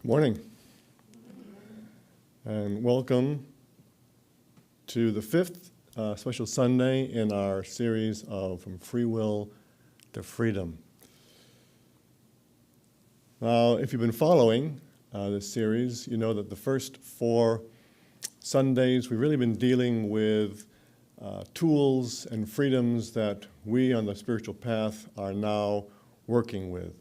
Morning, and welcome to the fifth special Sunday in our series of From Free Will to Freedom. Now, if you've been following this series, you know that the first 4 Sundays we've really been dealing with tools and freedoms that we on the spiritual path are now working with: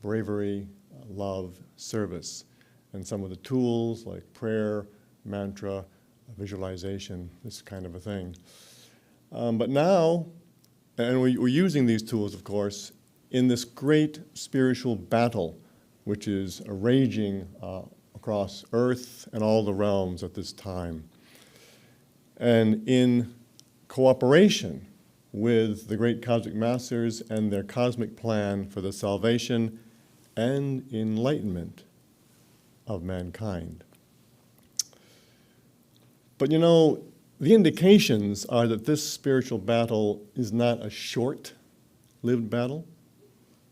bravery, love, service. And some of the tools like prayer, mantra, visualization, this kind of a thing. But now, and we're using these tools, of course, in this great spiritual battle, which is raging across Earth and all the realms at this time. And in cooperation with the great cosmic masters and their cosmic plan for the salvation and enlightenment of mankind. But you know, the indications are that this spiritual battle is not a short-lived battle.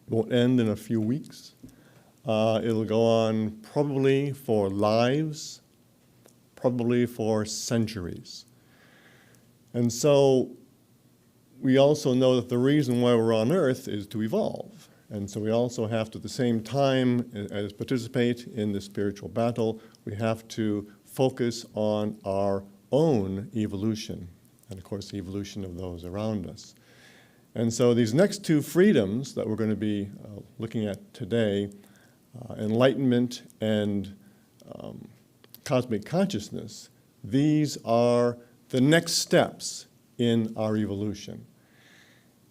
It won't end in a few weeks. It'll go on probably for lives, probably for centuries. And so we also know that the reason why we're on Earth is to evolve. And so we also have to, at the same time as participate in the spiritual battle, we have to focus on our own evolution, and of course the evolution of those around us. And so these next 2 freedoms that we're going to be looking at today, enlightenment and cosmic consciousness, these are the next steps in our evolution.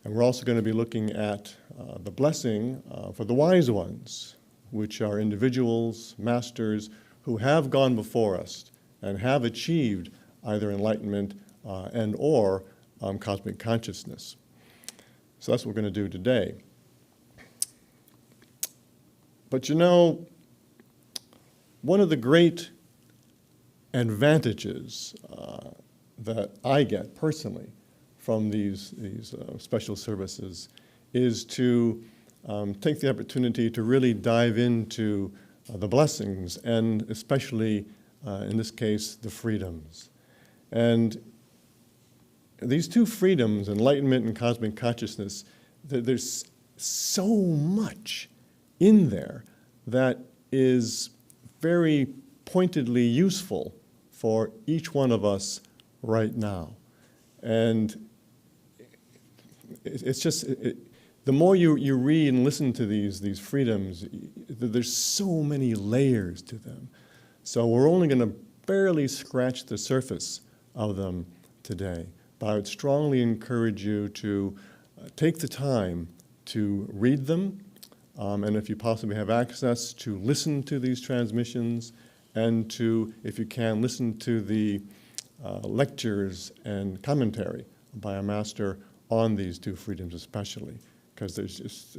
And we're also going to be looking at the blessing for the wise ones, which are individuals, masters, who have gone before us and have achieved either enlightenment and or cosmic consciousness. So that's what we're going to do today. But you know, one of the great advantages that I get personally from these special services is to take the opportunity to really dive into the blessings and especially, in this case, the freedoms. And these 2 freedoms, enlightenment and cosmic consciousness, there's so much in there that is very pointedly useful for each one of us right now. And it's just, the more you read and listen to these freedoms, there's so many layers to them. So we're only going to barely scratch the surface of them today. But I would strongly encourage you to take the time to read them, and if you possibly have access, to listen to these transmissions, and to, if you can, listen to the lectures and commentary by a master on these 2 freedoms especially, because there's just,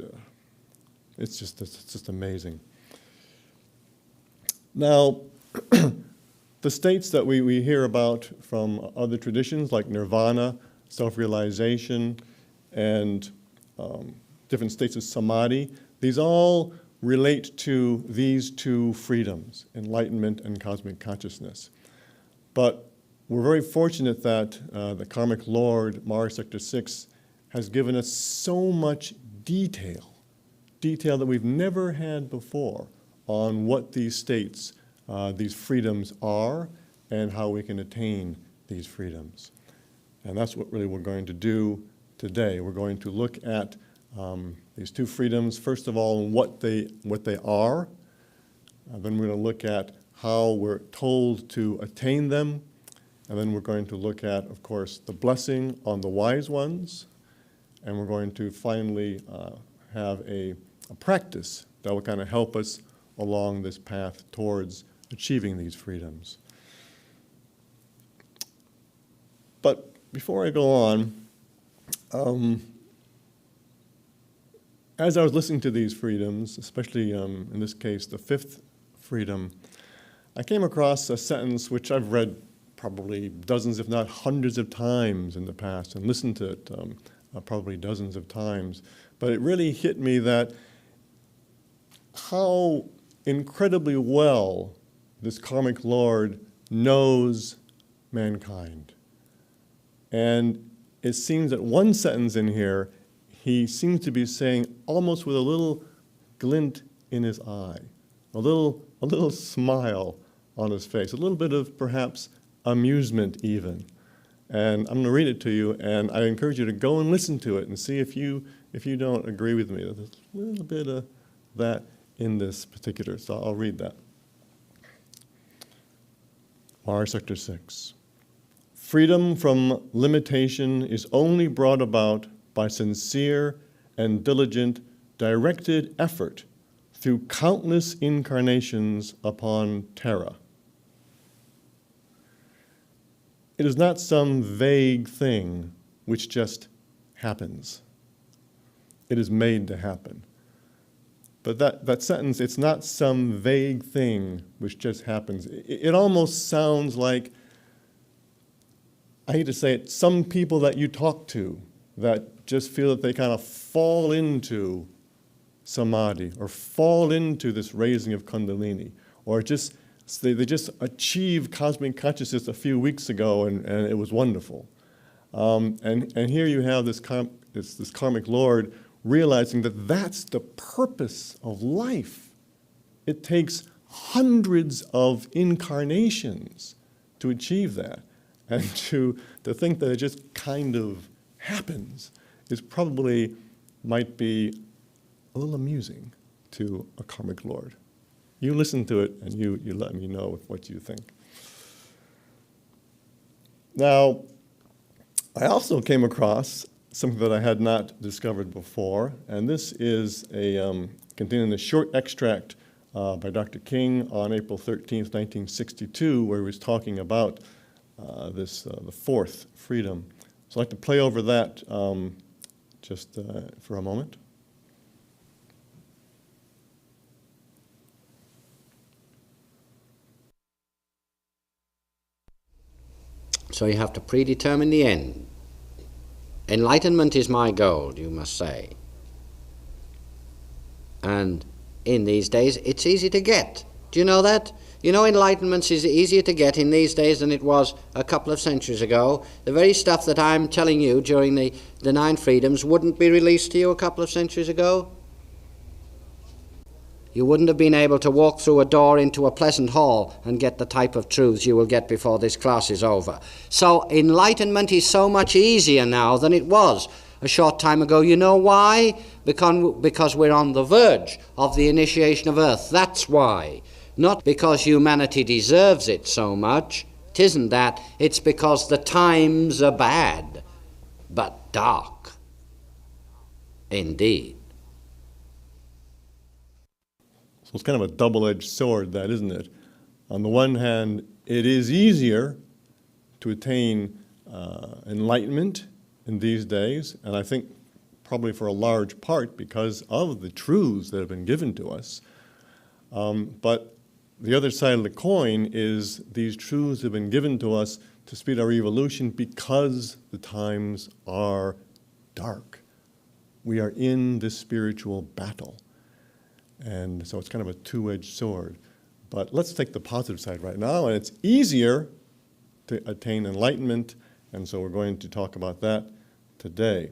it's just amazing. Now, the states that we hear about from other traditions like nirvana, self-realization, and different states of samadhi, these all relate to these 2 freedoms, enlightenment and cosmic consciousness. But we're very fortunate that the Karmic Lord, Mars Sector 6, has given us so much detail that we've never had before on what these states, these freedoms are, and how we can attain these freedoms. And that's what really we're going to do today. We're going to look at these 2 freedoms, first of all, what they are. Then we're going to look at how we're told to attain them. And then we're going to look at, of course, the blessing on the wise ones. And we're going to finally have a practice that will kind of help us along this path towards achieving these freedoms. But before I go on, as I was listening to these freedoms, especially in this case, the 5th freedom, I came across a sentence which I've read probably dozens, if not hundreds of times in the past, and listened to it probably dozens of times. But it really hit me that how incredibly well this karmic lord knows mankind. And it seems that one sentence in here, he seems to be saying, almost with a little glint in his eye, a little smile on his face, a little bit of perhaps amusement even. And I'm going to read it to you, and I encourage you to go and listen to it and see if you don't agree with me. There's a little bit of that in this particular, so I'll read that. Mars Sector 6. Freedom from limitation is only brought about by sincere and diligent, directed effort through countless incarnations upon Terra. It is not some vague thing which just happens. It is made to happen. But that sentence, it's not some vague thing which just happens. It almost sounds like, I hate to say it, some people that you talk to that just feel that they kind of fall into samadhi or fall into this raising of kundalini, or just they just achieved cosmic consciousness a few weeks ago and it was wonderful. And here you have this karmic lord realizing that that's the purpose of life. It takes hundreds of incarnations to achieve that. And to think that it just kind of happens is probably, might be a little amusing to a karmic lord. You listen to it and you let me know what you think. Now, I also came across something that I had not discovered before, and this is containing a short extract by Dr. King on April 13th, 1962, where he was talking about the fourth freedom. So I'd like to play over that just for a moment. So you have to predetermine the end. Enlightenment is my goal, you must say. And in these days, it's easy to get. Do you know that? You know, enlightenment is easier to get in these days than it was a couple of centuries ago. The very stuff that I'm telling you during the 9 freedoms wouldn't be released to you a couple of centuries ago. You wouldn't have been able to walk through a door into a pleasant hall and get the type of truths you will get before this class is over. So enlightenment is so much easier now than it was a short time ago. You know why? Because we're on the verge of the initiation of Earth. That's why. Not because humanity deserves it so much. It isn't that. It's because the times are bad, but dark. Indeed. So it's kind of a double-edged sword, that, isn't it? On the one hand, it is easier to attain enlightenment in these days, and I think probably for a large part because of the truths that have been given to us. But the other side of the coin is these truths have been given to us to speed our evolution because the times are dark. We are in this spiritual battle. And so it's kind of a two-edged sword. But let's take the positive side right now, and it's easier to attain enlightenment, and so we're going to talk about that today.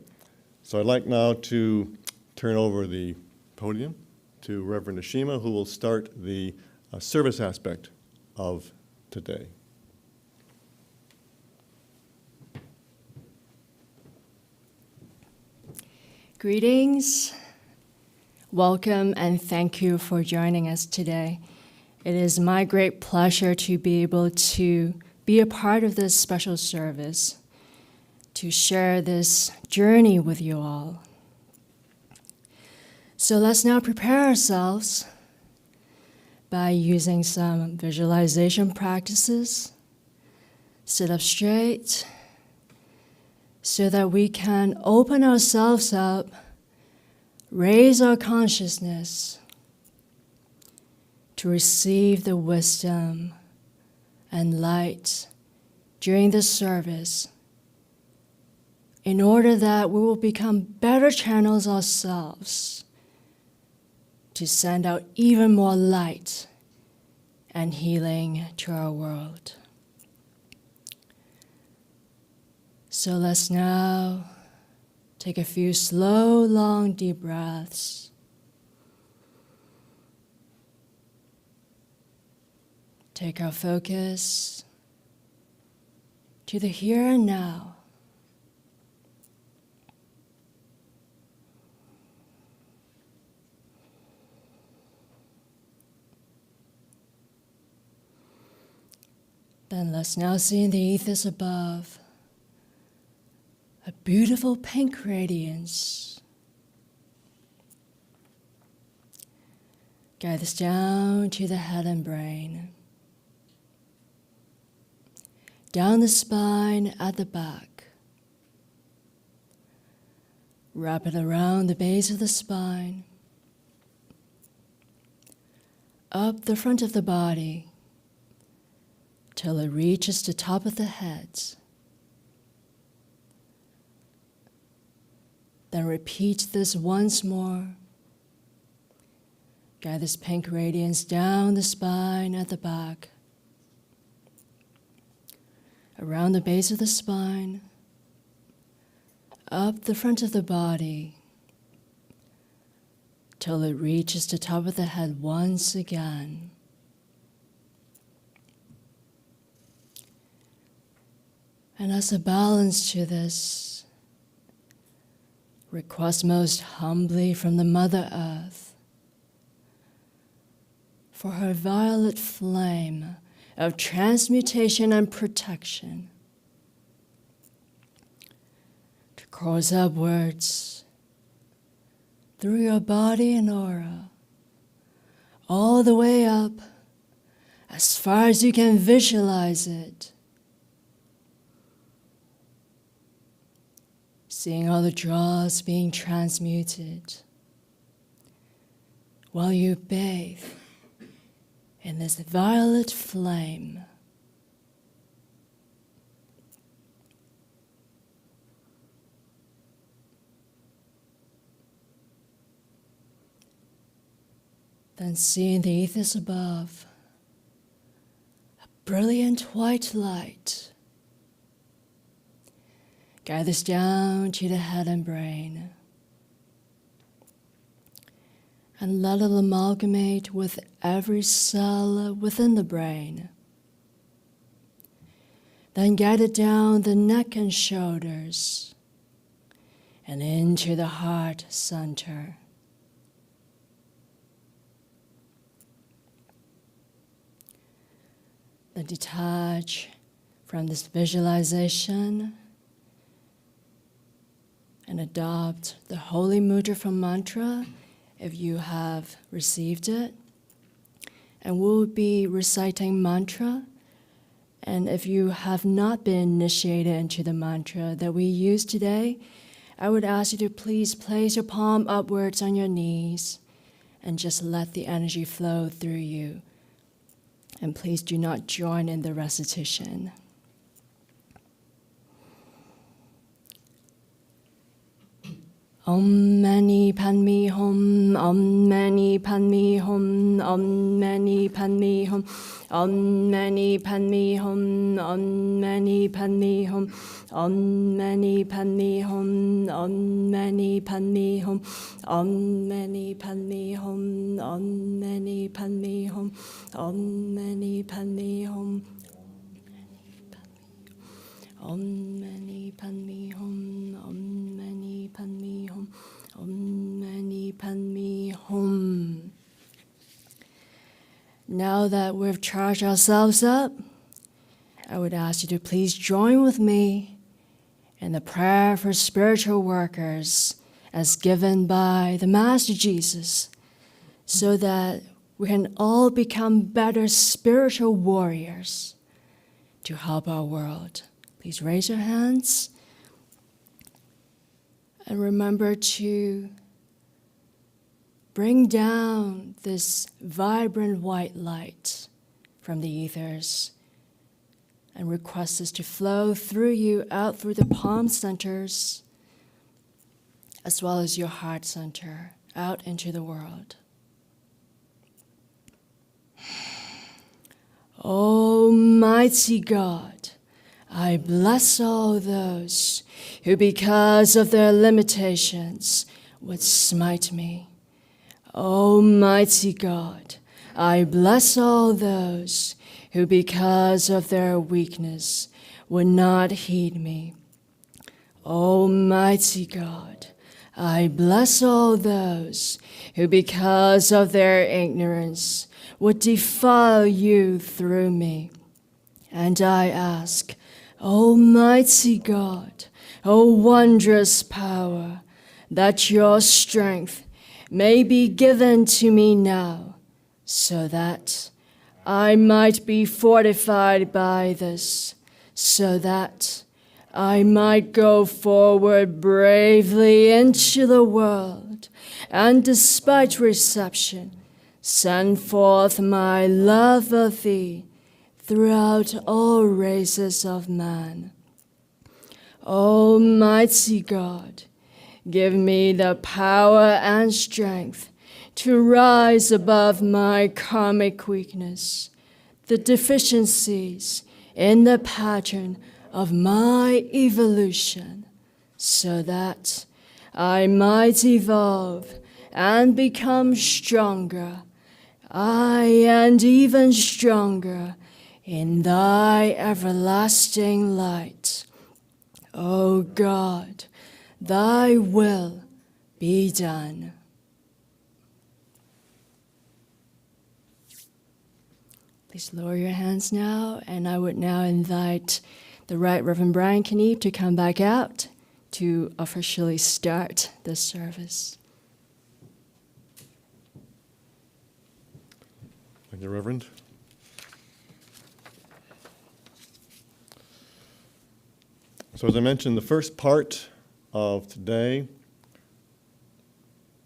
So I'd like now to turn over the podium to Reverend Ashima, who will start the service aspect of today. Greetings. Welcome and thank you for joining us today. It is my great pleasure to be able to be a part of this special service, to share this journey with you all. So let's now prepare ourselves by using some visualization practices. Sit up straight so that we can open ourselves up, raise our consciousness to receive the wisdom and light during this service in order that we will become better channels ourselves to send out even more light and healing to our world. So let's now take a few slow, long, deep breaths. Take our focus to the here and now. Then let's now see in the ethers above a beautiful pink radiance. Guide us down to the head and brain, down the spine at the back. Wrap it around the base of the spine, up the front of the body, till it reaches the top of the head. Then repeat this once more. Guide this pink radiance down the spine at the back, around the base of the spine, up the front of the body, till it reaches the top of the head once again. And as a balance to this, request most humbly from the Mother Earth for her violet flame of transmutation and protection to course upwards through your body and aura, all the way up as far as you can visualize it, seeing all the draws being transmuted while you bathe in this violet flame. Then see in the ethers above a brilliant white light. Guide this down to the head and brain, and let it amalgamate with every cell within the brain. Then guide it down the neck and shoulders and into the heart center. Then detach from this visualization and adopt the Holy Mudra from mantra if you have received it. And we'll be reciting mantra. And if you have not been initiated into the mantra that we use today, I would ask you to please place your palm upwards on your knees and just let the energy flow through you. And please do not join in the recitation. Om Mani Padme Hum, Om Mani Padme Hum, Om Mani Padme Hum, Om Mani Padme Hum, Om Mani Padme Hum, Om Mani Padme Hum, Om Mani Padme Hum, Om Mani Padme Hum, Om Mani Padme Hum, Om Mani Padme Hum. Om Mani Padme Hum, Om Mani Padme Hum, Om Mani Padme Hum. Now that we've charged ourselves up, I would ask you to please join with me in the prayer for spiritual workers as given by the Master Jesus, so that we can all become better spiritual warriors to help our world. Please raise your hands and remember to bring down this vibrant white light from the ethers and request this to flow through you out through the palm centers as well as your heart center out into the world. Almighty God, I bless all those who, because of their limitations, would smite me. Almighty God, I bless all those who, because of their weakness, would not heed me. Almighty God, I bless all those who, because of their ignorance, would defile you through me. And I ask, Almighty God, O wondrous power, that your strength may be given to me now, so that I might be fortified by this, so that I might go forward bravely into the world, and despite reception, send forth my love of thee throughout all races of man. Almighty God, give me the power and strength to rise above my karmic weakness, the deficiencies in the pattern of my evolution, so that I might evolve and become stronger, aye, and even stronger in thy everlasting light. O God, thy will be done. Please lower your hands now, and I would now invite the Right Reverend Brian Kniep to come back out to officially start this service. Thank you, Reverend. So as I mentioned, the first part of today,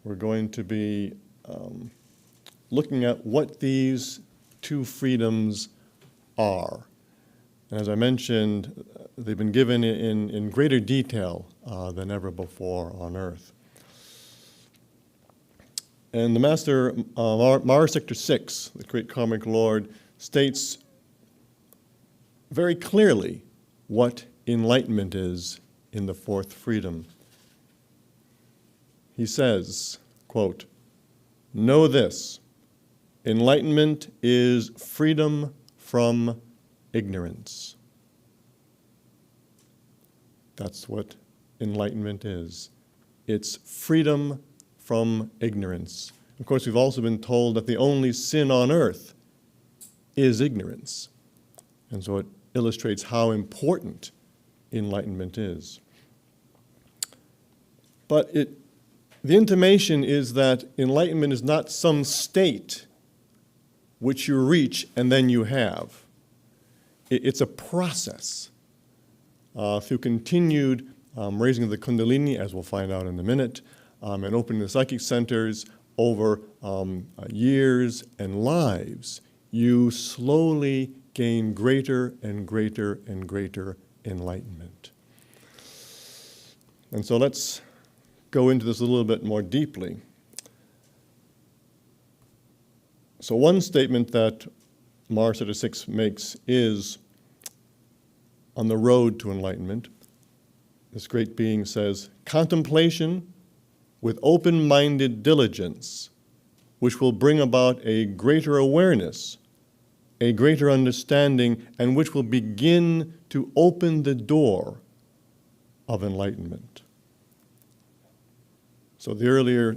we're going to be looking at what these two freedoms are. And as I mentioned, they've been given in greater detail than ever before on Earth. And the Master, Mars Sector 6, the great karmic Lord, states very clearly what enlightenment is in the fourth freedom. He says, quote, "Know this, enlightenment is freedom from ignorance." That's what enlightenment is. It's freedom from ignorance. Of course, we've also been told that the only sin on earth is ignorance. And so it illustrates how important enlightenment is. But the intimation is that enlightenment is not some state which you reach and then you have. It's a process through continued raising of the Kundalini, as we'll find out in a minute, and opening the psychic centers over years and lives. You slowly gain greater and greater and greater enlightenment. And so let's go into this a little bit more deeply. So one statement that Mars Sector 6 makes is, on the road to enlightenment, this great being says, "Contemplation with open-minded diligence, which will bring about a greater awareness, a greater understanding, and which will begin to open the door of enlightenment." So the earlier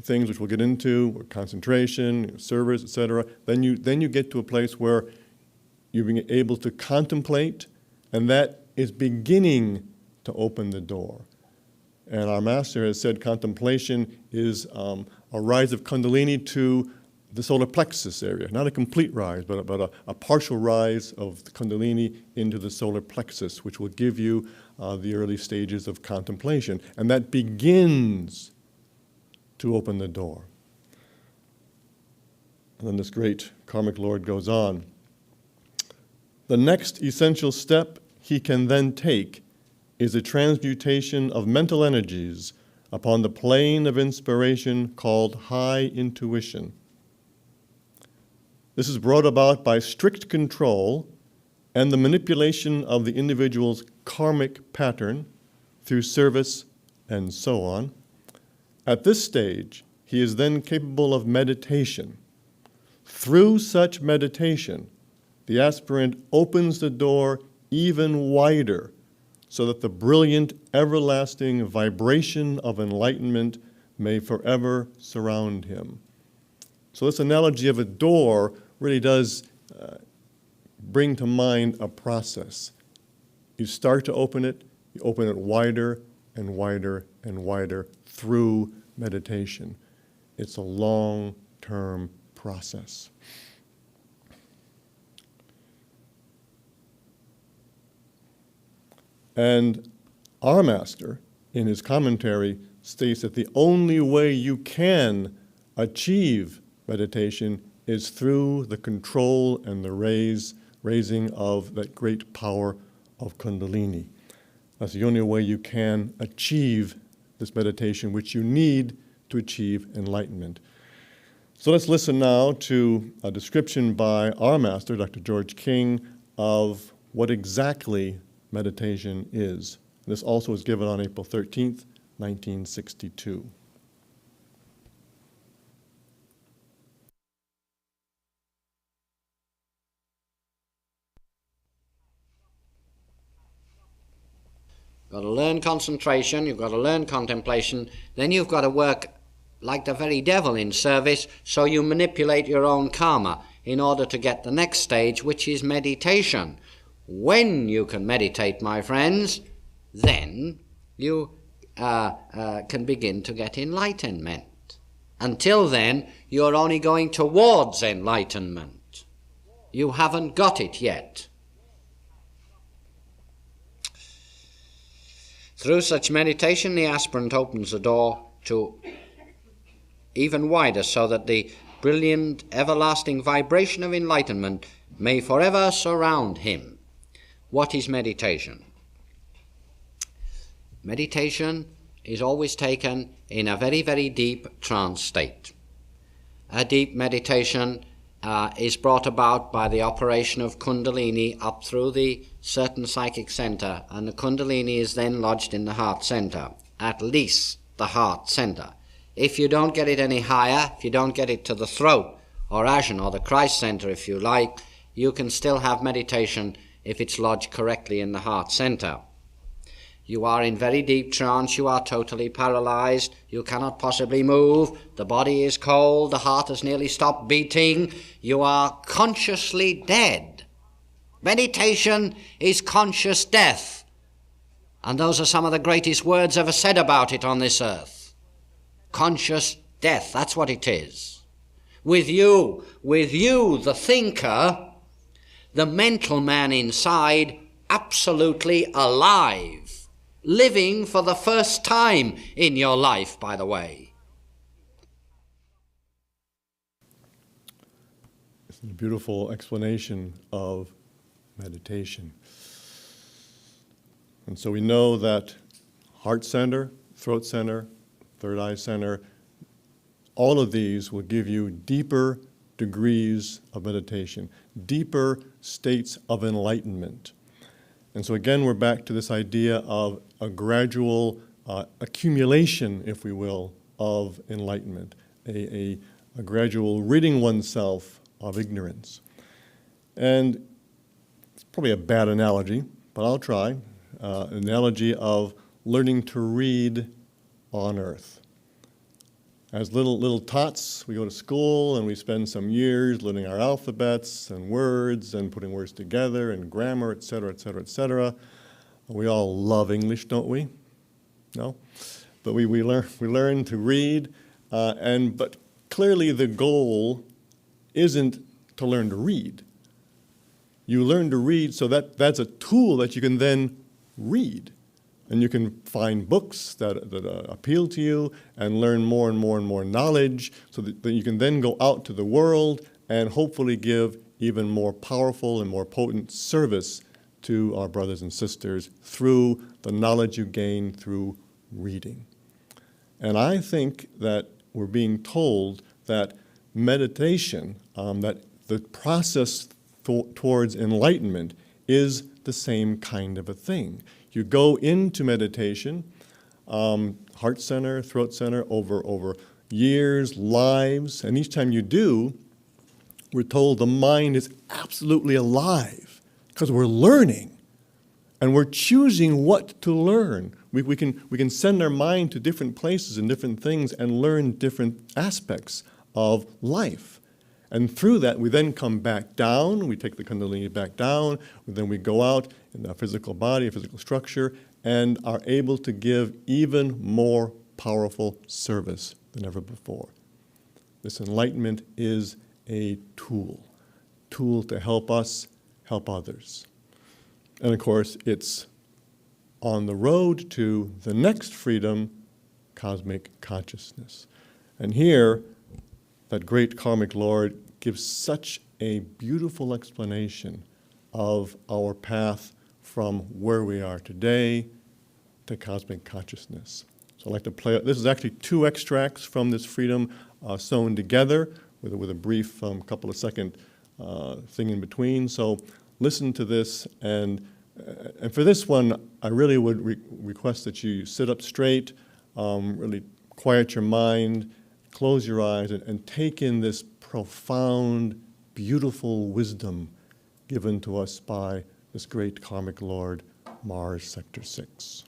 things which we'll get into were concentration, service, etc. Then you get to a place where you're being able to contemplate, and that is beginning to open the door. And our master has said contemplation is a rise of Kundalini to the solar plexus area. Not a complete rise, but a partial rise of the Kundalini into the solar plexus, which will give you the early stages of contemplation. And that begins to open the door. And then this great karmic Lord goes on. The next essential step he can then take is a transmutation of mental energies upon the plane of inspiration called high intuition. This is brought about by strict control and the manipulation of the individual's karmic pattern through service and so on. At this stage, he is then capable of meditation. Through such meditation, the aspirant opens the door even wider so that the brilliant, everlasting vibration of enlightenment may forever surround him. So this analogy of a door really does bring to mind a process. You start to open it, you open it wider and wider and wider through meditation. It's a long-term process. And our master, in his commentary, states that the only way you can achieve meditation is through the control and the raising of that great power of Kundalini. That's the only way you can achieve this meditation, which you need to achieve enlightenment. So let's listen now to a description by our master, Dr. George King, of what exactly meditation is. This also was given on April 13th, 1962. You've got to learn concentration, you've got to learn contemplation, then you've got to work like the very devil in service, so you manipulate your own karma in order to get the next stage, which is meditation. When you can meditate, my friends, then you can begin to get enlightenment. Until then, you're only going towards enlightenment. You haven't got it yet. Through such meditation, the aspirant opens the door to even wider, so that the brilliant, everlasting vibration of enlightenment may forever surround him. What is meditation? Meditation is always taken in a very, very deep trance state. A deep meditation is brought about by the operation of Kundalini up through the certain psychic center, and the Kundalini is then lodged in the heart center, at least the heart center. If you don't get it any higher, if you don't get it to the throat or Ajna or the Christ center, if you like, you can still have meditation if it's lodged correctly in the heart center. You are in very deep trance, you are totally paralyzed, you cannot possibly move, the body is cold, the heart has nearly stopped beating, you are consciously dead. Meditation is conscious death, and those are some of the greatest words ever said about it on this earth. Conscious death, that's what it is. With you, the thinker, the mental man inside, absolutely alive, living for the first time in your life, by the way. It's a beautiful explanation of meditation. And so we know that heart center, throat center, third eye center, all of these will give you deeper degrees of meditation, deeper states of enlightenment. And so again, we're back to this idea of a gradual accumulation, if we will, of enlightenment, a gradual ridding oneself of ignorance. And it's probably a bad analogy, but I'll try. An analogy of learning to read on earth. As little tots, we go to school and we spend some years learning our alphabets and words and putting words together and grammar, et cetera, et cetera, et cetera. We all love English, don't we? No? But we learn to read, but clearly the goal isn't to learn to read. You learn to read so that's a tool that you can then read. And you can find books that appeal to you and learn more and more and more knowledge so that you can then go out to the world and hopefully give even more powerful and more potent service to our brothers and sisters through the knowledge you gain through reading. And I think that we're being told that meditation, that the process towards enlightenment is the same kind of a thing. You go into meditation, heart center, throat center, over years, lives, and each time you do, we're told the mind is absolutely alive because we're learning and we're choosing what to learn. We can send our mind to different places and different things and learn different aspects of life. And through that, we then come back down, we take the Kundalini back down, then we go out in our physical body, physical structure, and are able to give even more powerful service than ever before. This enlightenment is a tool to help us help others. And of course, it's on the road to the next freedom, cosmic consciousness. And here, that great karmic Lord gives such a beautiful explanation of our path from where we are today to cosmic consciousness. So I'd like to play, this is actually 2 extracts from this freedom sewn together with a brief couple of second thing in between. So listen to this, and for this one, I really would request that you sit up straight, really quiet your mind, close your eyes, and take in this profound, beautiful wisdom given to us by this great karmic Lord, Mars Sector 6.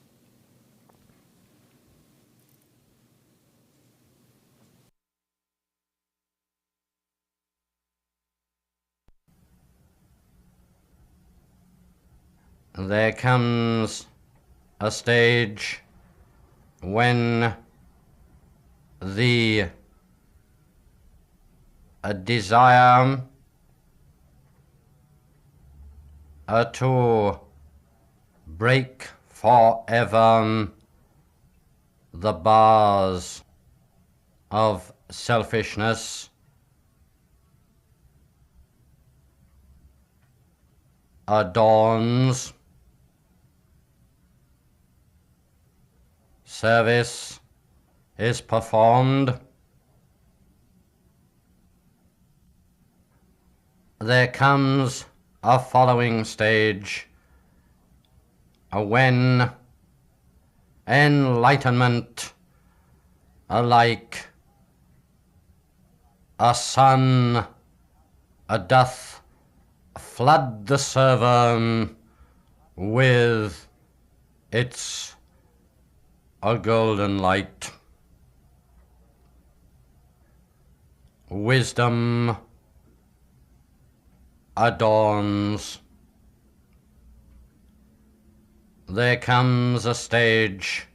There comes a stage when the desire to break forever the bars of selfishness adorns. Service is performed. There comes a following stage when enlightenment, like a sun, doth flood the server with its a golden light. Wisdom adorns. There comes a stage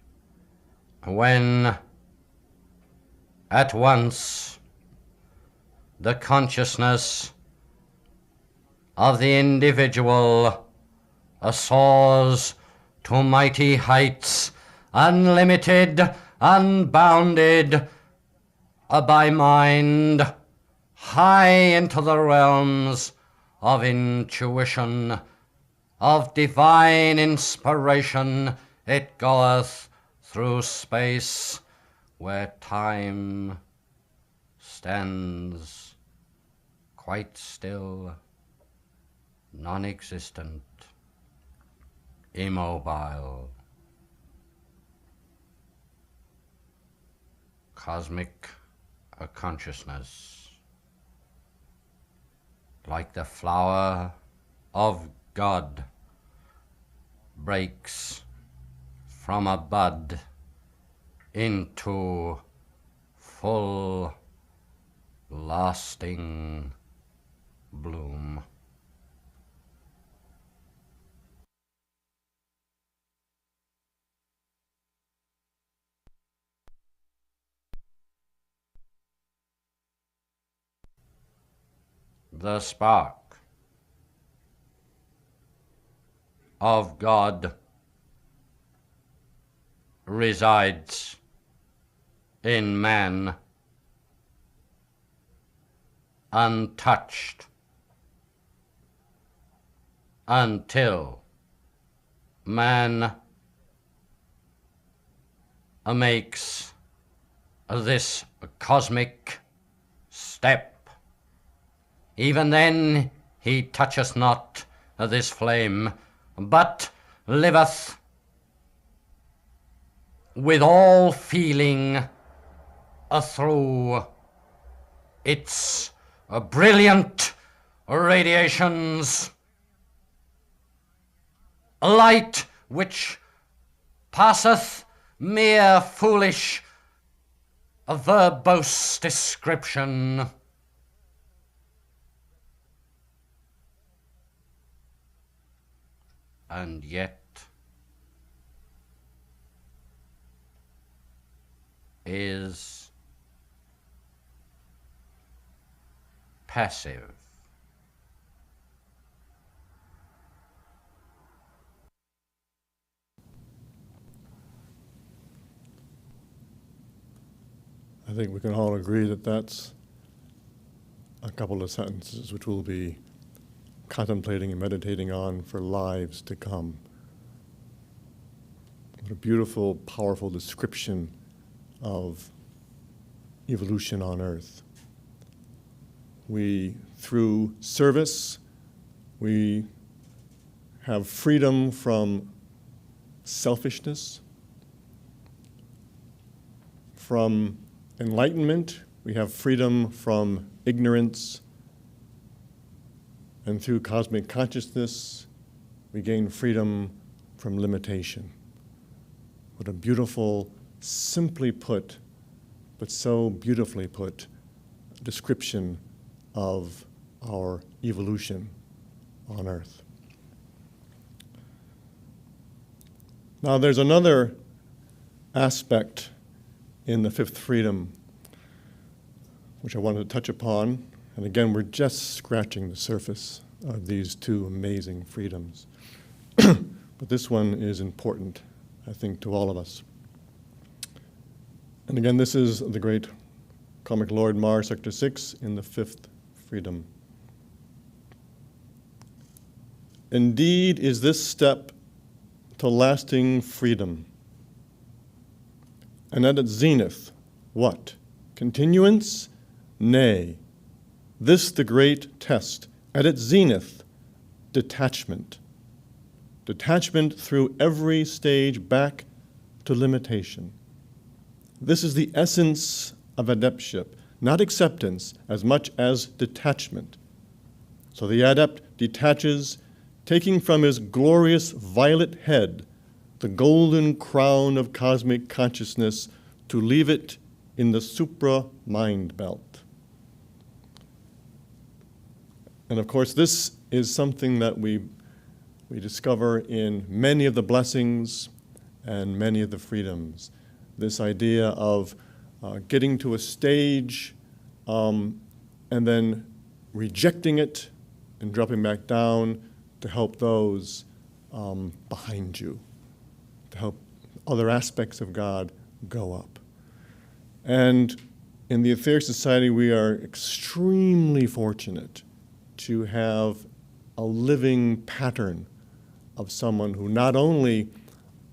when at once the consciousness of the individual soars to mighty heights, unlimited, unbounded by mind, high into the realms of intuition, of divine inspiration. It goeth through space where time stands quite still, non-existent, immobile. Cosmic consciousness, like the flower of God, breaks from a bud into full, lasting bloom. The spark of God resides in man, untouched, until man makes this cosmic step. Even then he toucheth not this flame, but liveth with all feeling through its brilliant radiations, light which passeth mere foolish verbose description. And yet is passive. I think we can all agree that that's a couple of sentences which we'll be contemplating and meditating on for lives to come. What a beautiful, powerful description of evolution on Earth. We, through service, we have freedom from selfishness, from enlightenment, we have freedom from ignorance, and through cosmic consciousness, we gain freedom from limitation. What a beautiful, simply put, but so beautifully put, description of our evolution on Earth. Now, there's another aspect in the fifth freedom which I wanted to touch upon. And again, we're just scratching the surface of these two amazing freedoms. But this one is important, I think, to all of us. And again, this is the great Karmic Lord Mars, Sector 6, in the fifth freedom. Indeed is this step to lasting freedom. And at its zenith, what? Continuance? Nay. This the great test. At its zenith, detachment. Detachment through every stage back to limitation. This is the essence of adeptship, not acceptance as much as detachment. So the adept detaches, taking from his glorious violet head the golden crown of cosmic consciousness to leave it in the supra-mind belt. And of course, this is something that we discover in many of the blessings and many of the freedoms. This idea of getting to a stage and then rejecting it and dropping back down to help those behind you, to help other aspects of God go up. And in the Aetherius Society, we are extremely fortunate to have a living pattern of someone who not only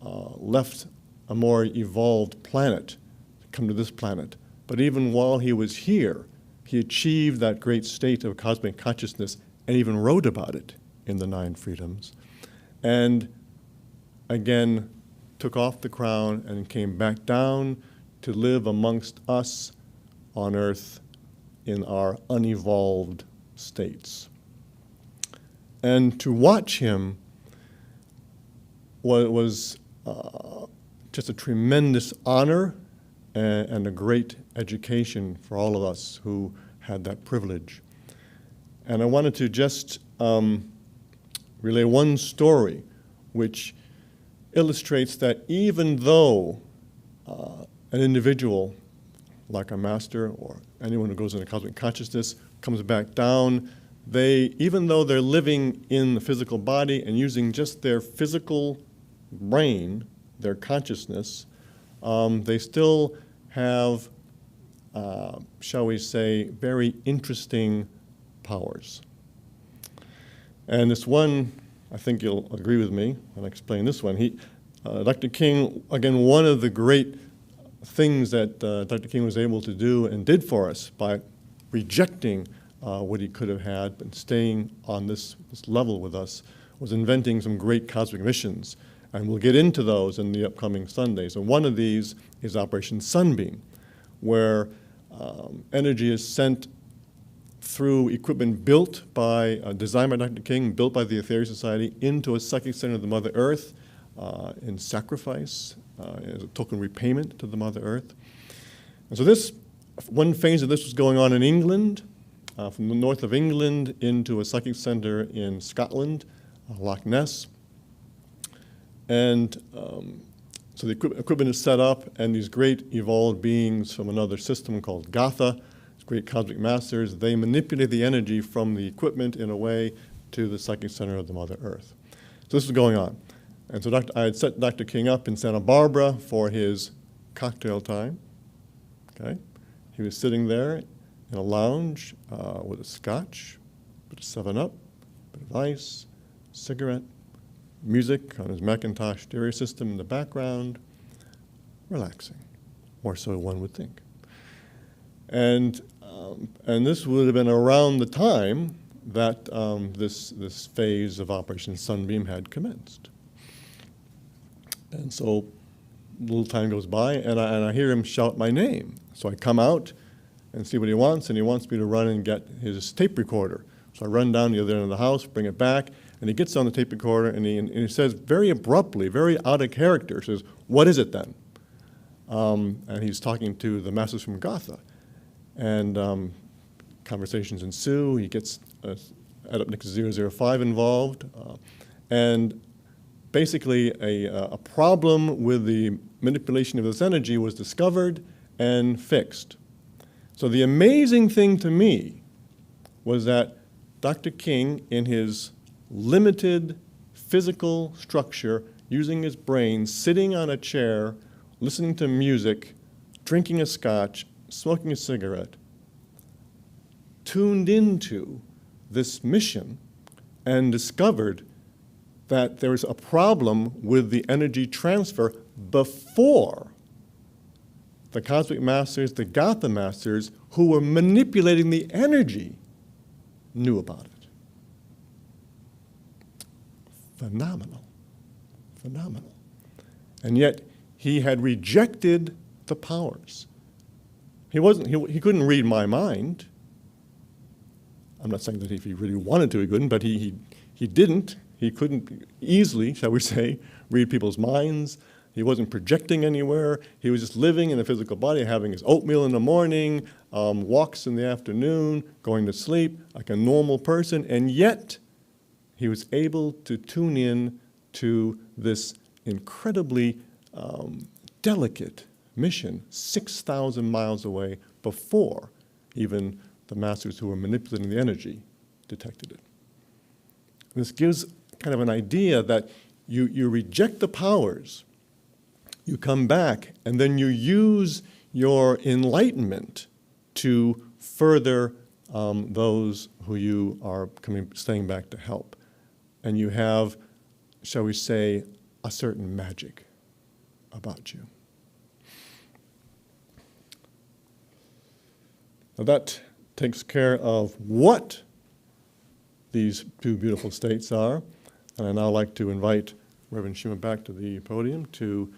left a more evolved planet to come to this planet, but even while he was here, he achieved that great state of cosmic consciousness and even wrote about it in the 9 freedoms. And again, took off the crown and came back down to live amongst us on Earth in our unevolved states. And to watch him was just a tremendous honor and a great education for all of us who had that privilege. And I wanted to just relay one story which illustrates that even though an individual, like a master or anyone who goes into cosmic consciousness, comes back down, even though they're living in the physical body and using just their physical brain, their consciousness, they still have, shall we say, very interesting powers. And this one, I think you'll agree with me when I explain this one. Dr. King, again, one of the great things that Dr. King was able to do and did for us by rejecting what he could have had, but staying on this level with us, was inventing some great cosmic missions. And we'll get into those in the upcoming Sundays. And one of these is Operation Sunbeam, where energy is sent through equipment built by, designed by Dr. King, built by the Aetherius Society, into a psychic center of the Mother Earth in sacrifice, as a token repayment to the Mother Earth. And so this, one phase of this was going on in England, from the north of England into a psychic center in Scotland, Loch Ness. And so the equipment is set up, and these great evolved beings from another system called Gotha, great cosmic masters, they manipulate the energy from the equipment in a way to the psychic center of the Mother Earth. So this was going on. And so I had set Dr. King up in Santa Barbara for his cocktail time. Okay? He was sitting there in a lounge with a scotch, a bit of 7-Up, a bit of ice, cigarette, music on his Macintosh stereo system in the background, relaxing, or so one would think. And this would have been around the time that this phase of Operation Sunbeam had commenced. And so a little time goes by, and I hear him shout my name. So I come out and see what he wants, and he wants me to run and get his tape recorder. So I run down the other end of the house, bring it back, and he gets on the tape recorder, and he says very abruptly, very out of character, says, "What is it then?" And he's talking to the masters from Gotha. And conversations ensue. He gets Adeptus 005 involved. And basically, a problem with the manipulation of this energy was discovered and fixed. So the amazing thing to me was that Dr. King, in his limited physical structure, using his brain, sitting on a chair, listening to music, drinking a scotch, smoking a cigarette, tuned into this mission and discovered that there was a problem with the energy transfer before the cosmic masters, the Gotha masters, who were manipulating the energy, knew about it. Phenomenal. Phenomenal. And yet he had rejected the powers. He couldn't read my mind. I'm not saying that if he really wanted to, he couldn't, but he didn't. He couldn't easily, shall we say, read people's minds. He wasn't projecting anywhere. He was just living in a physical body, having his oatmeal in the morning, walks in the afternoon, going to sleep like a normal person, and yet he was able to tune in to this incredibly delicate mission 6,000 miles away before even the masters who were manipulating the energy detected it. This gives kind of an idea that you reject the powers, you come back, and then you use your enlightenment to further those who you are staying back to help. And you have, shall we say, a certain magic about you. Now that takes care of what these two beautiful states are. And I'd now like to invite Reverend Shima back to the podium to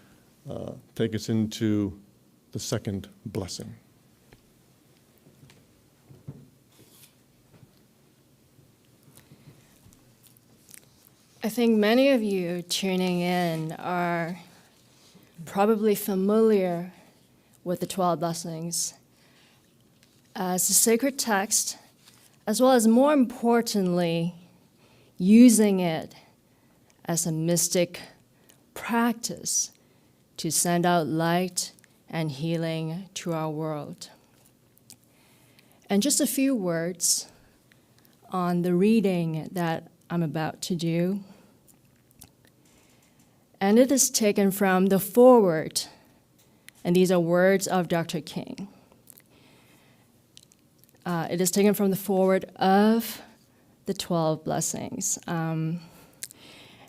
take us into the second blessing. I think many of you tuning in are probably familiar with the 12 blessings as a sacred text, as well as, more importantly, using it as a mystic practice to send out light and healing to our world. And just a few words on the reading that I'm about to do. And it is taken from the foreword, and these are words of Dr. King. It is taken from the foreword of the 12 blessings. And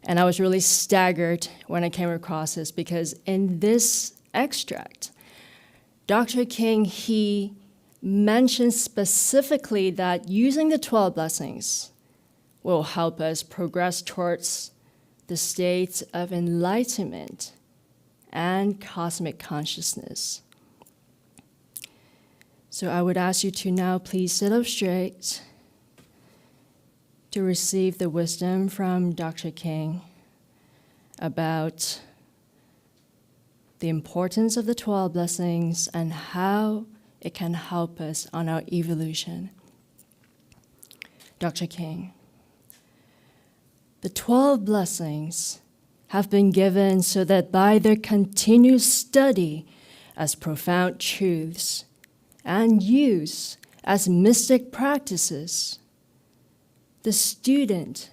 I was really staggered when I came across this, because in this extract, Dr. King, he mentions specifically that using the 12 blessings will help us progress towards the states of enlightenment and cosmic consciousness. So I would ask you to now please sit up straight to receive the wisdom from Dr. King about the importance of the 12 blessings and how it can help us on our evolution. Dr. King, the 12 blessings have been given so that by their continued study as profound truths and use as mystic practices, the student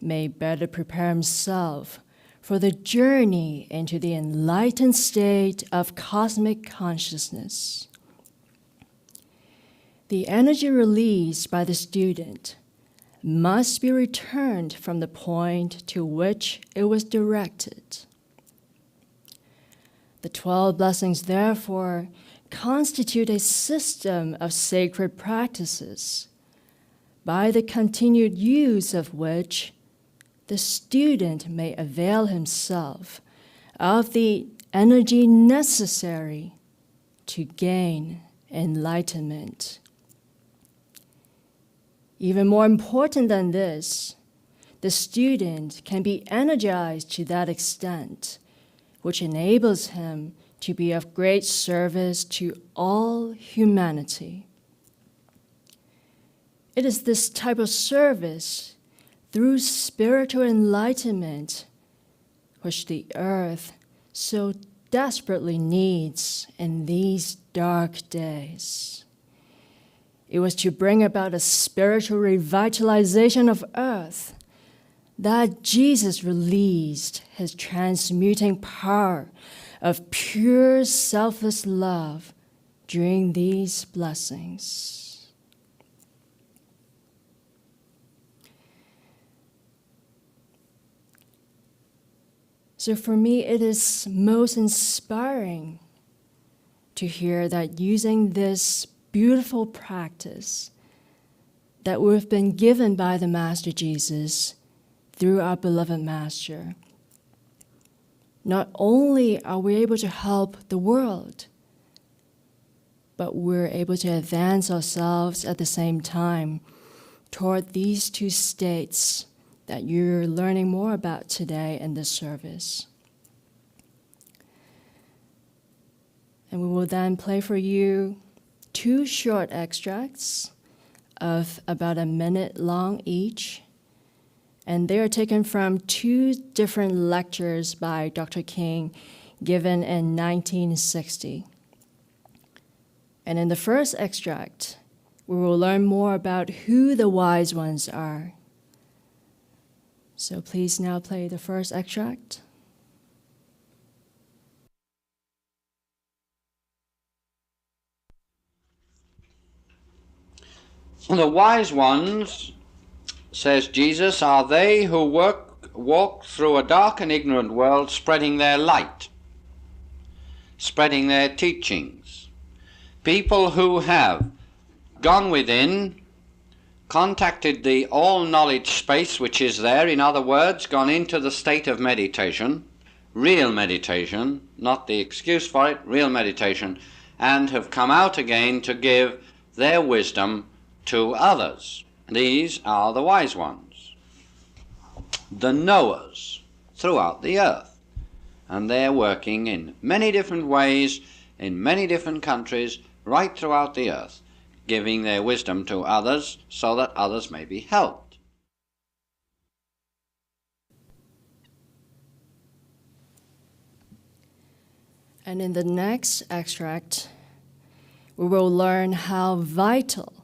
may better prepare himself for the journey into the enlightened state of cosmic consciousness. The energy released by the student must be returned from the point to which it was directed. The 12 blessings, therefore, constitute a system of sacred practices, by the continued use of which the student may avail himself of the energy necessary to gain enlightenment. Even more important than this, the student can be energized to that extent, which enables him to be of great service to all humanity. It is this type of service through spiritual enlightenment which the earth so desperately needs in these dark days. It was to bring about a spiritual revitalization of earth that Jesus released his transmuting power of pure selfless love during these blessings. So for me, it is most inspiring to hear that using this beautiful practice that we've been given by the Master Jesus through our beloved Master, not only are we able to help the world, but we're able to advance ourselves at the same time toward these two states that you're learning more about today in this service. And we will then play for you 2 short extracts of about a minute long each, and they are taken from 2 different lectures by Dr. King given in 1960. And in the first extract, we will learn more about who the wise ones are. So please now play the first extract. The wise ones, says Jesus, are they who walk through a dark and ignorant world, spreading their light, spreading their teachings. People who have gone within, contacted the all-knowledge space which is there, in other words, gone into the state of meditation, real meditation, not the excuse for it, real meditation, and have come out again to give their wisdom to others. These are the wise ones, the knowers throughout the earth, and they're working in many different ways, in many different countries, right throughout the earth, giving their wisdom to others so that others may be helped. And in the next extract, we will learn how vital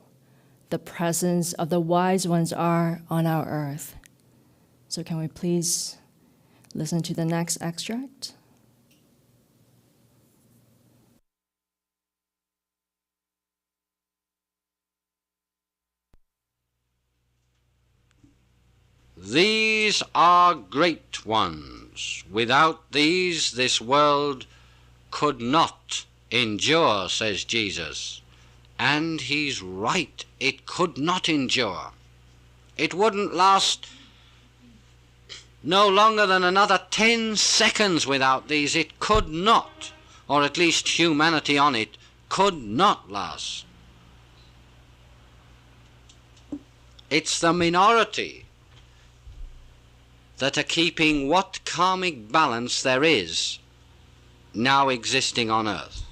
the presence of the wise ones are on our earth. So can we please listen to the next extract? These are great ones. Without these, this world could not endure, says Jesus. And he's right, it could not endure. It wouldn't last no longer than another 10 seconds without these. It could not, or at least humanity on it could not last. It's the minority that are keeping what karmic balance there is now existing on earth.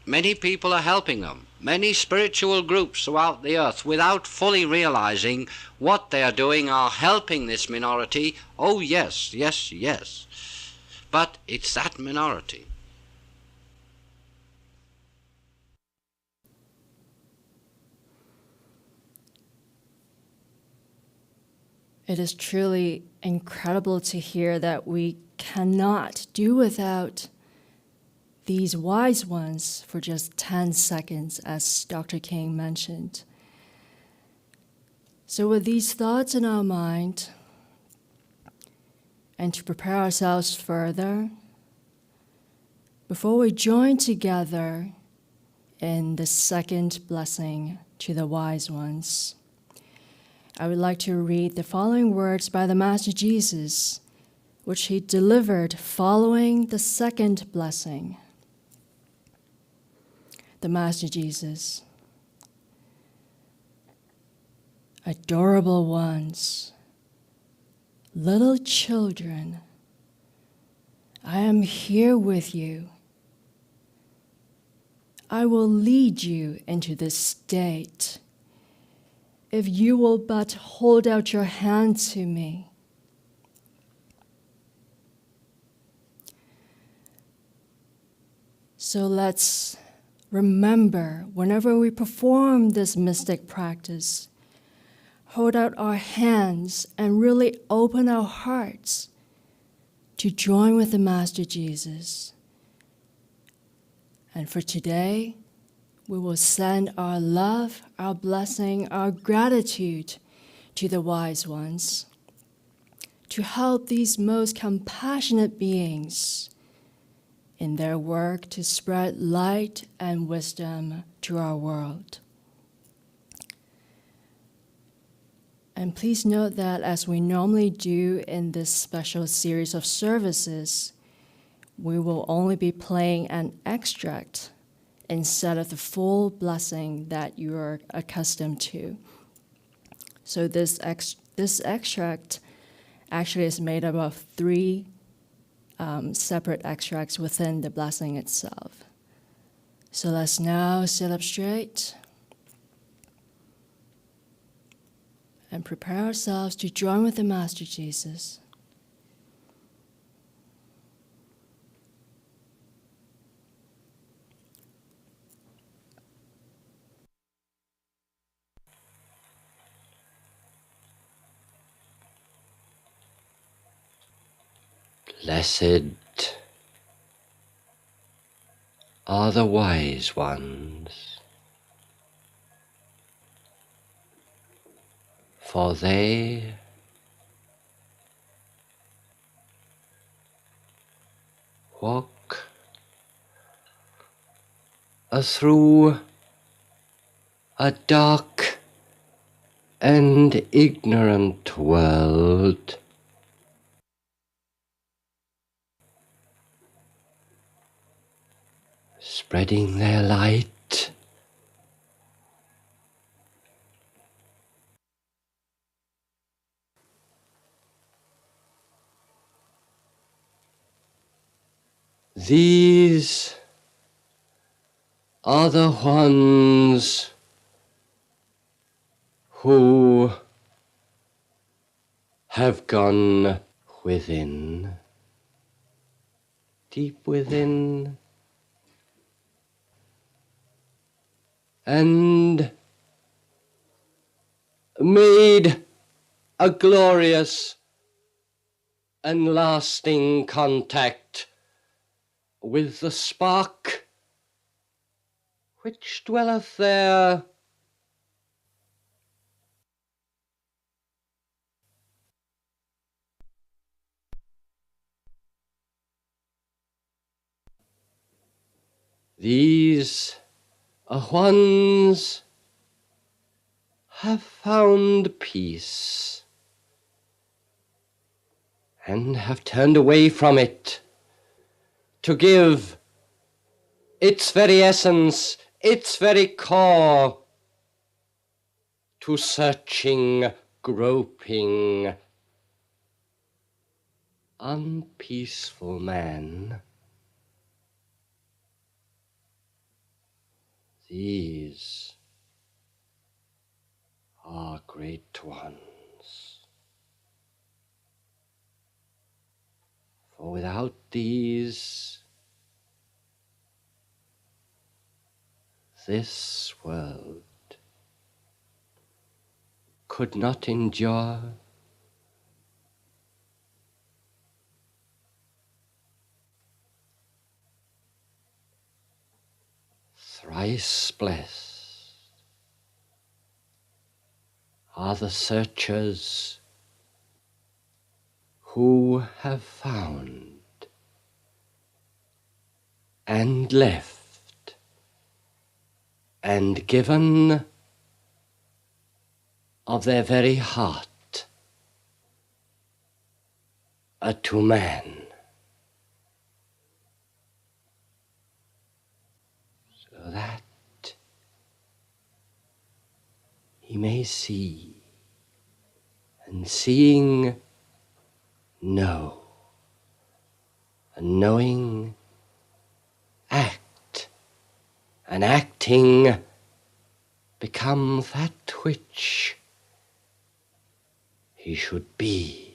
Many people are helping them, many spiritual groups throughout the earth, without fully realizing what they are doing, are helping this minority. Oh yes, yes, yes. But it's that minority. It is truly incredible to hear that we cannot do without these wise ones for just 10 seconds, as Dr. King mentioned. So with these thoughts in our mind, and to prepare ourselves further, before we join together in the second blessing to the wise ones, I would like to read the following words by the Master Jesus, which he delivered following the second blessing. The Master Jesus: adorable ones, little children, I am here with you. I will lead you into this state if you will but hold out your hand to me. So let's remember, whenever we perform this mystic practice, hold out our hands and really open our hearts to join with the Master Jesus. And for today, we will send our love, our blessing, our gratitude to the wise ones to help these most compassionate beings in their work to spread light and wisdom to our world. And please note that, as we normally do in this special series of services, we will only be playing an extract instead of the full blessing that you are accustomed to. So this extract actually is made up of 3 separate extracts within the blessing itself. So let's now sit up straight and prepare ourselves to join with the Master Jesus. Blessed are the wise ones, for they walk through a dark and ignorant world, spreading their light These are the ones who have gone within, deep within, and made a glorious and lasting contact with the spark which dwelleth there, These ones have found peace and have turned away from it to give its very essence, its very core, to searching, groping, unpeaceful man. These are great ones. For without these, this world could not endure. Thrice blessed are the searchers who have found and left and given of their very heart to man, so that he may see, and seeing know, and knowing act, and acting become that which he should be.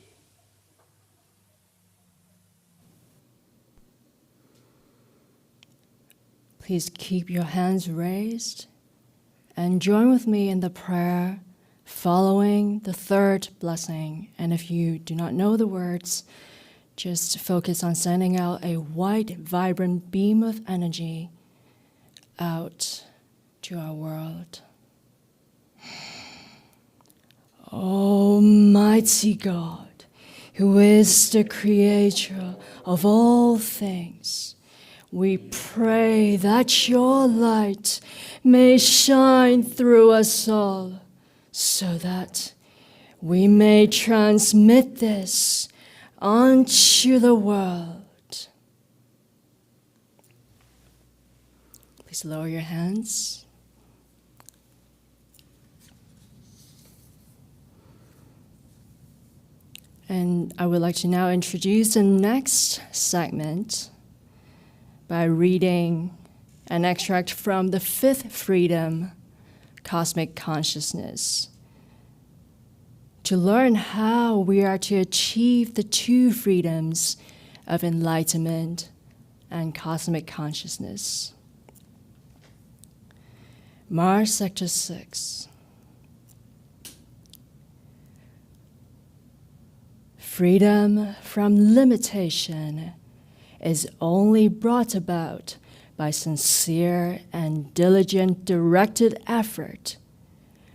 Please keep your hands raised and join with me in the prayer following the third blessing. And if you do not know the words, just focus on sending out a white, vibrant beam of energy out to our world. Almighty God, who is the creator of all things, we pray that your light may shine through us all, so that we may transmit this unto the world. Please lower your hands. And I would like to now introduce the next segment by reading an extract from the fifth freedom, Cosmic Consciousness, to learn how we are to achieve the two freedoms of enlightenment and cosmic consciousness. Mars Sector 6. Freedom from limitation is only brought about by sincere and diligent directed effort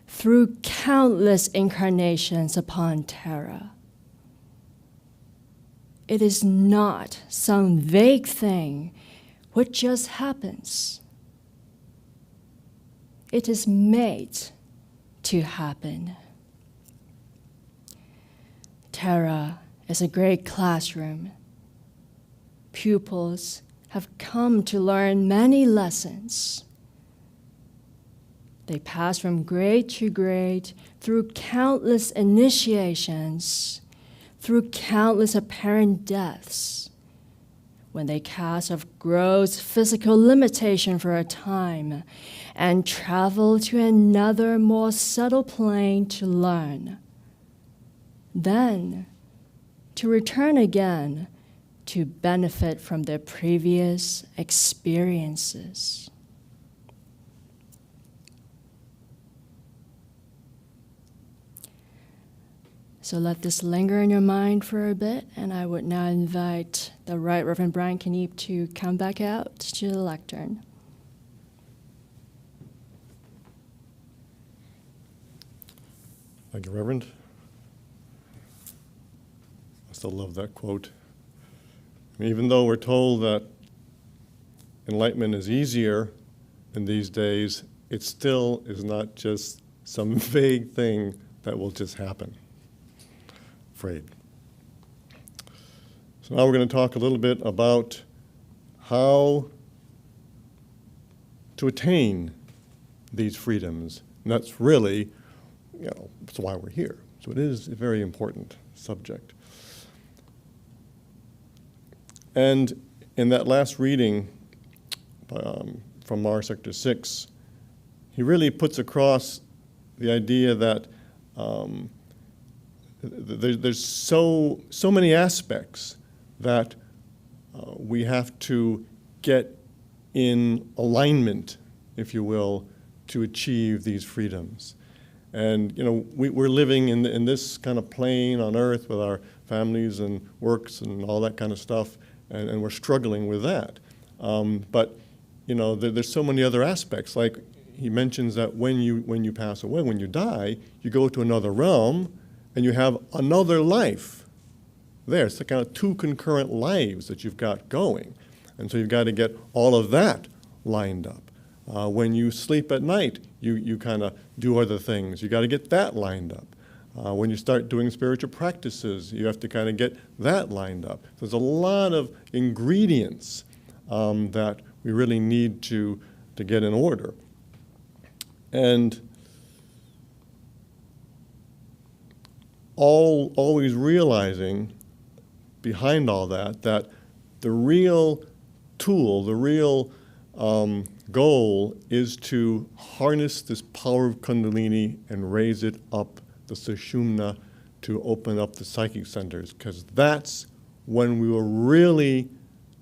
through countless incarnations upon Terra. It is not some vague thing which just happens. It is made to happen. Terra is a great classroom. Pupils have come to learn many lessons. They pass from grade to grade through countless initiations, through countless apparent deaths. When they cast off gross physical limitation for a time and travel to another more subtle plane to learn, then to return again to benefit from their previous experiences. So let this linger in your mind for a bit, and I would now invite the Right Reverend Brian Kniep to come back out to the lectern. Thank you, Reverend. I still love that quote. Even though we're told that enlightenment is easier in these days, it still is not just some vague thing that will just happen. Afraid. So now we're going to talk a little bit about how to attain these freedoms. And that's really, that's why we're here. So it is a very important subject. And in that last reading from Mars Sector 6, he really puts across the idea that there's so many aspects that we have to get in alignment, if you will, to achieve these freedoms. And we're living in this kind of plane on Earth with our families and works and all that kind of stuff, and we're struggling with that. But there's so many other aspects. Like he mentions that when you pass away, when you die, you go to another realm, and you have another life there. It's the kind of two concurrent lives that you've got going. And so you've got to get all of that lined up. When you sleep at night, you kind of do other things. You got to get that lined up. When you start doing spiritual practices, you have to kind of get that lined up. There's a lot of ingredients that we really need to get in order. And always realizing behind all that the real tool, the real goal is to harness this power of Kundalini and raise it up the Sushumna to open up the psychic centers, because that's when we will really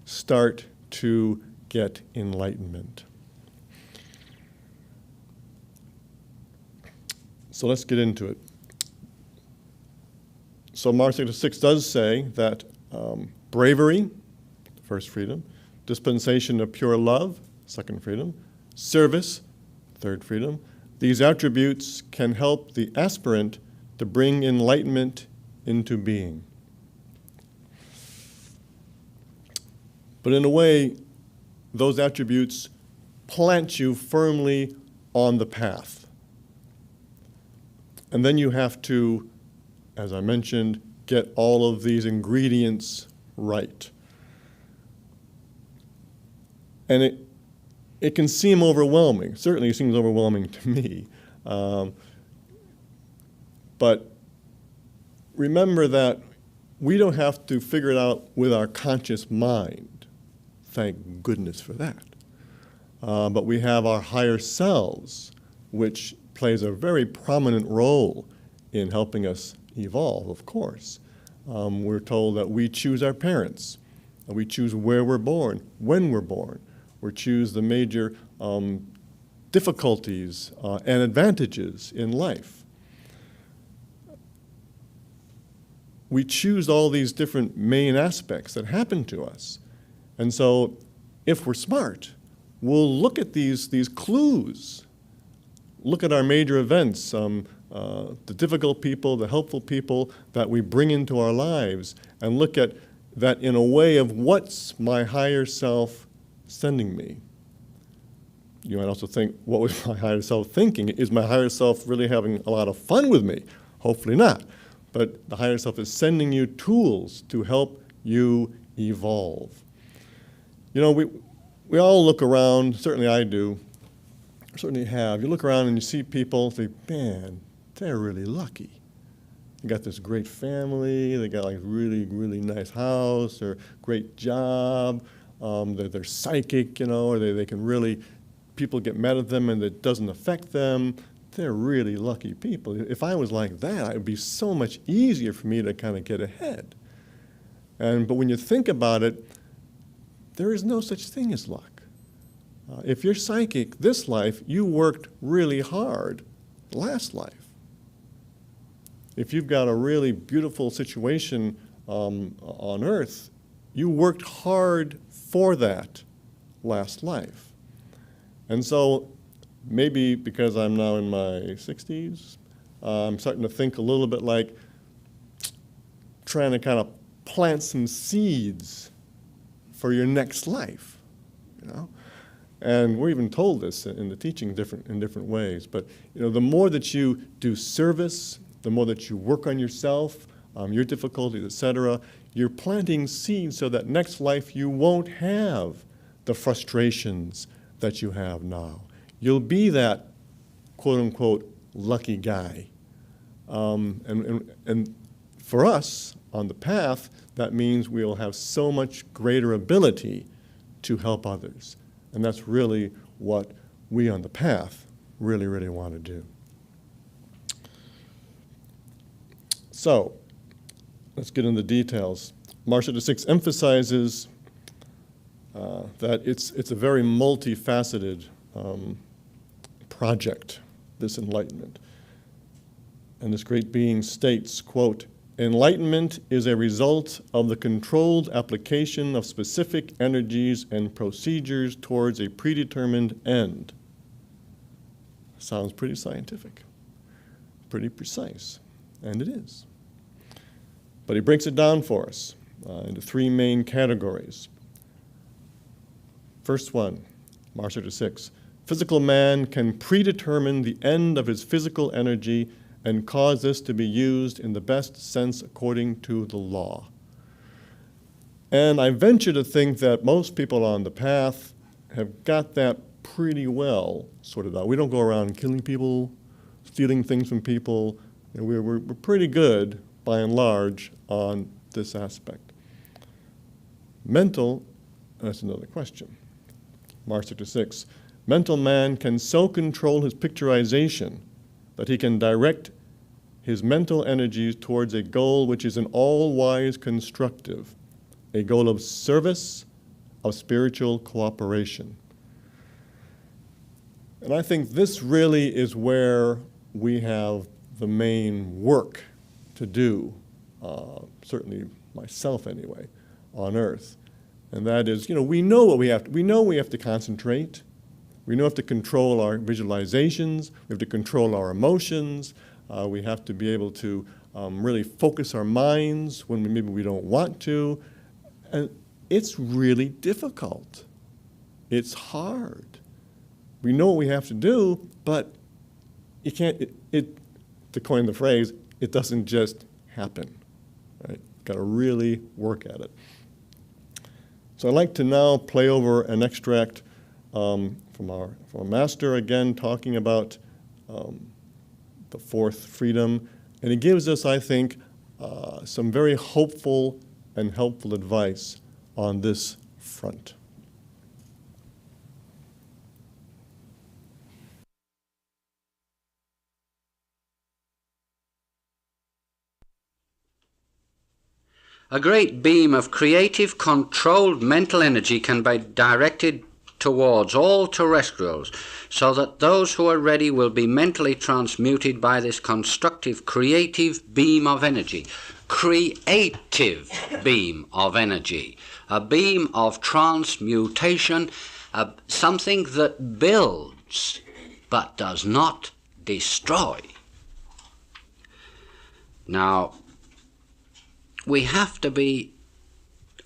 start to get enlightenment. So let's get into it. So Mars Sector 6 does say that bravery, first freedom, dispensation of pure love, second freedom, service, third freedom, these attributes can help the aspirant to bring enlightenment into being. But in a way, those attributes plant you firmly on the path. And then you have to, as I mentioned, get all of these ingredients right. And it can seem overwhelming. Certainly it seems overwhelming to me. But remember that we don't have to figure it out with our conscious mind. Thank goodness for that. But we have our higher selves, which plays a very prominent role in helping us evolve, of course. We're told that we choose our parents, and we choose where we're born, when we're born. We choose the major difficulties and advantages in life. We choose all these different main aspects that happen to us. And so if we're smart, we'll look at these clues, look at our major events, the difficult people, the helpful people that we bring into our lives, and look at that in a way of what's my higher self sending me. You might also think, what was my higher self thinking? Is my higher self really having a lot of fun with me? Hopefully not. But the higher self is sending you tools to help you evolve. We all look around, certainly I do, certainly have. You look around and you see people, think, man, they're really lucky. They got this great family, they got like really, really nice house or great job. They're psychic, or they can really, people get mad at them and it doesn't affect them. They're really lucky people. If I was like that, it would be so much easier for me to kind of get ahead. But when you think about it, there is no such thing as luck. If you're psychic this life, you worked really hard last life. If you've got a really beautiful situation on Earth, you worked hard for that last life. And so maybe because I'm now in my 60s, I'm starting to think a little bit like trying to kind of plant some seeds for your next life. you know. And we're even told this in the teaching in different ways. But you know, the more that you do service, the more that you work on yourself, your difficulties, etc., you're planting seeds so that next life you won't have the frustrations that you have now. You'll be that quote-unquote lucky guy. And for us on the path, that means we'll have so much greater ability to help others. And that's really what we on the path really, really want to do. So, let's get into the details. Marcia 6 emphasizes that it's a very multifaceted project, this enlightenment. And this great being states, quote, "Enlightenment is a result of the controlled application of specific energies and procedures towards a predetermined end." Sounds pretty scientific, pretty precise, and it is. But he breaks it down for us into three main categories. First one, Marcia 6, physical man can predetermine the end of his physical energy and cause this to be used in the best sense according to the law. And I venture to think that most people on the path have got that pretty well sorted out. We don't go around killing people, stealing things from people. We're pretty good, by and large, on this aspect. Mental, that's another question. Marcia 6, mental man can so control his picturization that he can direct his mental energies towards a goal which is an all-wise constructive, a goal of service, of spiritual cooperation. And I think this really is where we have the main work to do, certainly myself anyway, on earth. And that is, we know what we have to, we have to concentrate. We know we have to control our visualizations. We have to control our emotions. We have to be able to really focus our minds when maybe we don't want to. And it's really difficult. It's hard. We know what we have to do, but you can't, to coin the phrase, it doesn't just happen. Right? Got to really work at it. So I'd like to now play over an extract from our master, again, talking about the fourth freedom. And he gives us, I think, some very hopeful and helpful advice on this front. A great beam of creative, controlled mental energy can be directed towards all terrestrials, so that those who are ready will be mentally transmuted by this constructive, creative beam of energy. Creative beam of energy. A beam of transmutation, something that builds but does not destroy. Now, we have to be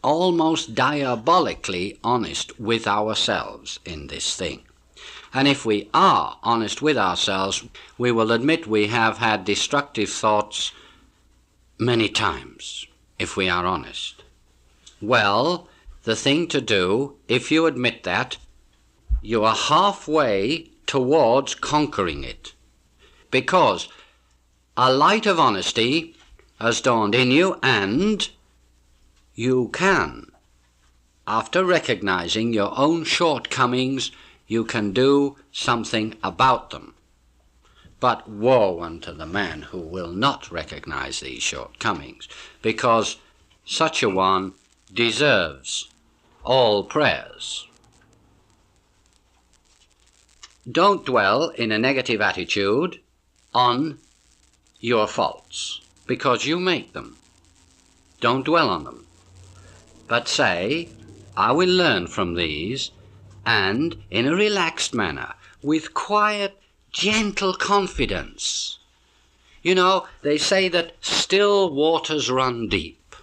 almost diabolically honest with ourselves in this thing. And if we are honest with ourselves, we will admit we have had destructive thoughts many times, if we are honest. Well, the thing to do, if you admit that, you are halfway towards conquering it. Because a light of honesty has dawned in you, and you can, after recognizing your own shortcomings, you can do something about them. But woe unto the man who will not recognize these shortcomings, because such a one deserves all prayers. Don't dwell in a negative attitude on your faults, because you make them. Don't dwell on them. But say, I will learn from these, and in a relaxed manner, with quiet, gentle confidence. You know, they say that still waters run deep.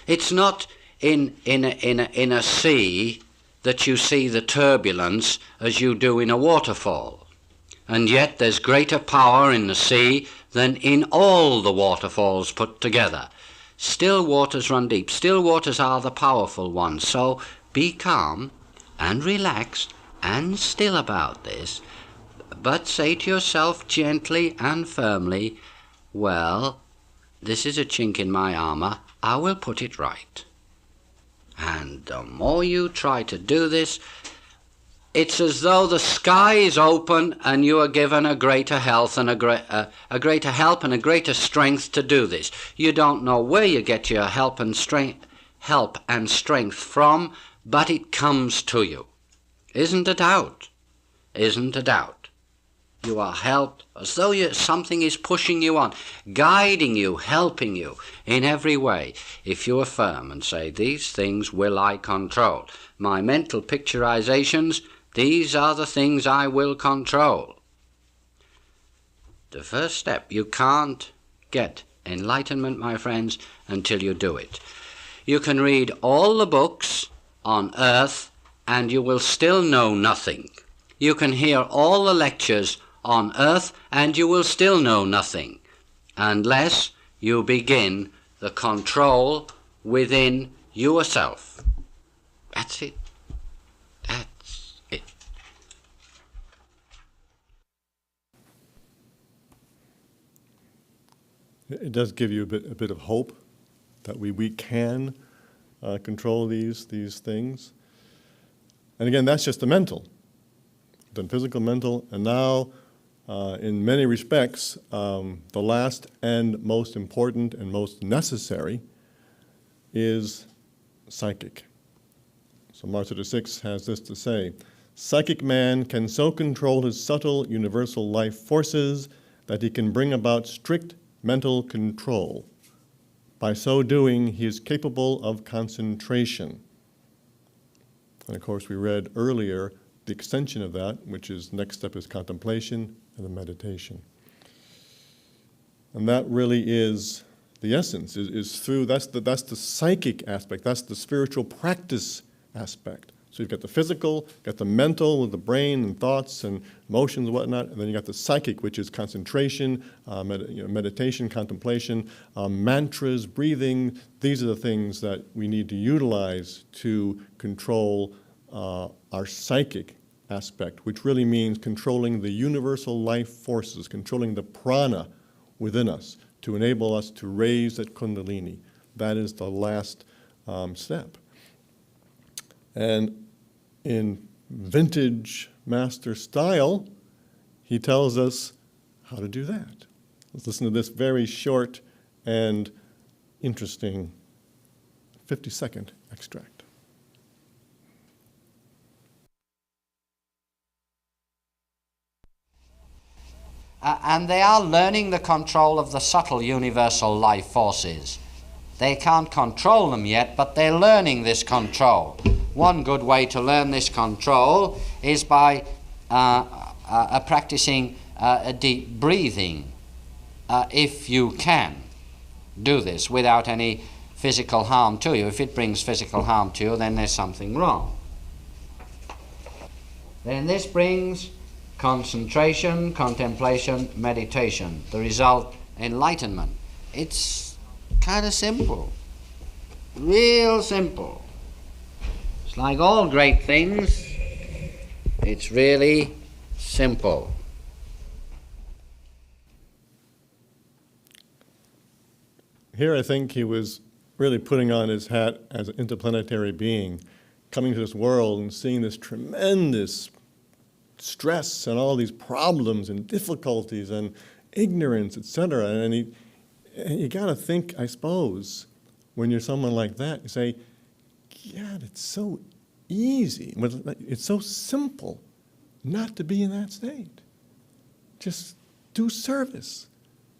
It's not in a sea that you see the turbulence as you do in a waterfall. And yet there's greater power in the sea than in all the waterfalls put together. Still waters run deep. Still waters are the powerful ones. So be calm and relaxed and still about this, but say to yourself gently and firmly, well, this is a chink in my armour, I will put it right. And the more you try to do this, it's as though the sky is open and you are given a greater health and a greater help and a greater strength to do this. You don't know where you get your help and strength from, but it comes to you. Isn't a doubt? Isn't a doubt? You are helped as though something is pushing you on, guiding you, helping you in every way. If you affirm and say, these things will I control. My mental picturizations, these are the things I will control. The first step, you can't get enlightenment, my friends, until you do it. You can read all the books on earth and you will still know nothing. You can hear all the lectures on earth and you will still know nothing unless you begin the control within yourself. That's it. That's it. It does give you a bit of hope that we can control these things. And again, that's just the mental. The physical, mental, and now in many respects, the last and most important and most necessary is psychic. So Martin Luther VI has this to say, psychic man can so control his subtle universal life forces that he can bring about strict mental control. By so doing, he is capable of concentration. And of course, we read earlier the extension of that, which is next step is contemplation and then meditation. And that really is the essence, is through, that's the psychic aspect, that's the spiritual practice aspect. So you've got the physical, got the mental with the brain and thoughts and emotions and whatnot, and then you got the psychic, which is concentration, meditation, contemplation, mantras, breathing. These are the things that we need to utilize to control our psychic aspect, which really means controlling the universal life forces, controlling the prana within us to enable us to raise that kundalini. That is the last step. And in vintage master style, he tells us how to do that. Let's listen to this very short and interesting 50-second extract. And they are learning the control of the subtle universal life forces. They can't control them yet, but they're learning this control. One good way to learn this control is by practicing deep breathing. If you can do this without any physical harm to you. If it brings physical harm to you, then there's something wrong. Then this brings concentration, contemplation, meditation. The result, enlightenment. It's kind of simple. Real simple. It's like all great things. It's really simple. Here I think he was really putting on his hat as an interplanetary being, coming to this world and seeing this tremendous stress and all these problems and difficulties and ignorance, etc. And you got to think, I suppose, when you're someone like that, you say, God, it's so easy, it's so simple not to be in that state. Just do service.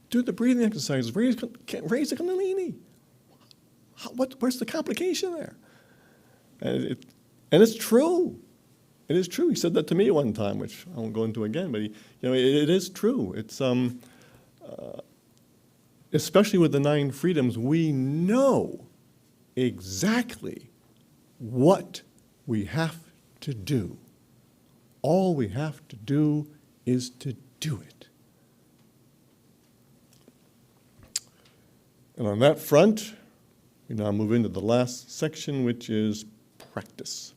Do the breathing exercises. Raise the kundalini. Where's the complication there? And it's true. It is true. He said that to me one time, which I won't go into again. But it is true. It's especially with the 9 freedoms, we know exactly what we have to do. All we have to do is to do it. And on that front, we now move into the last section, which is practice.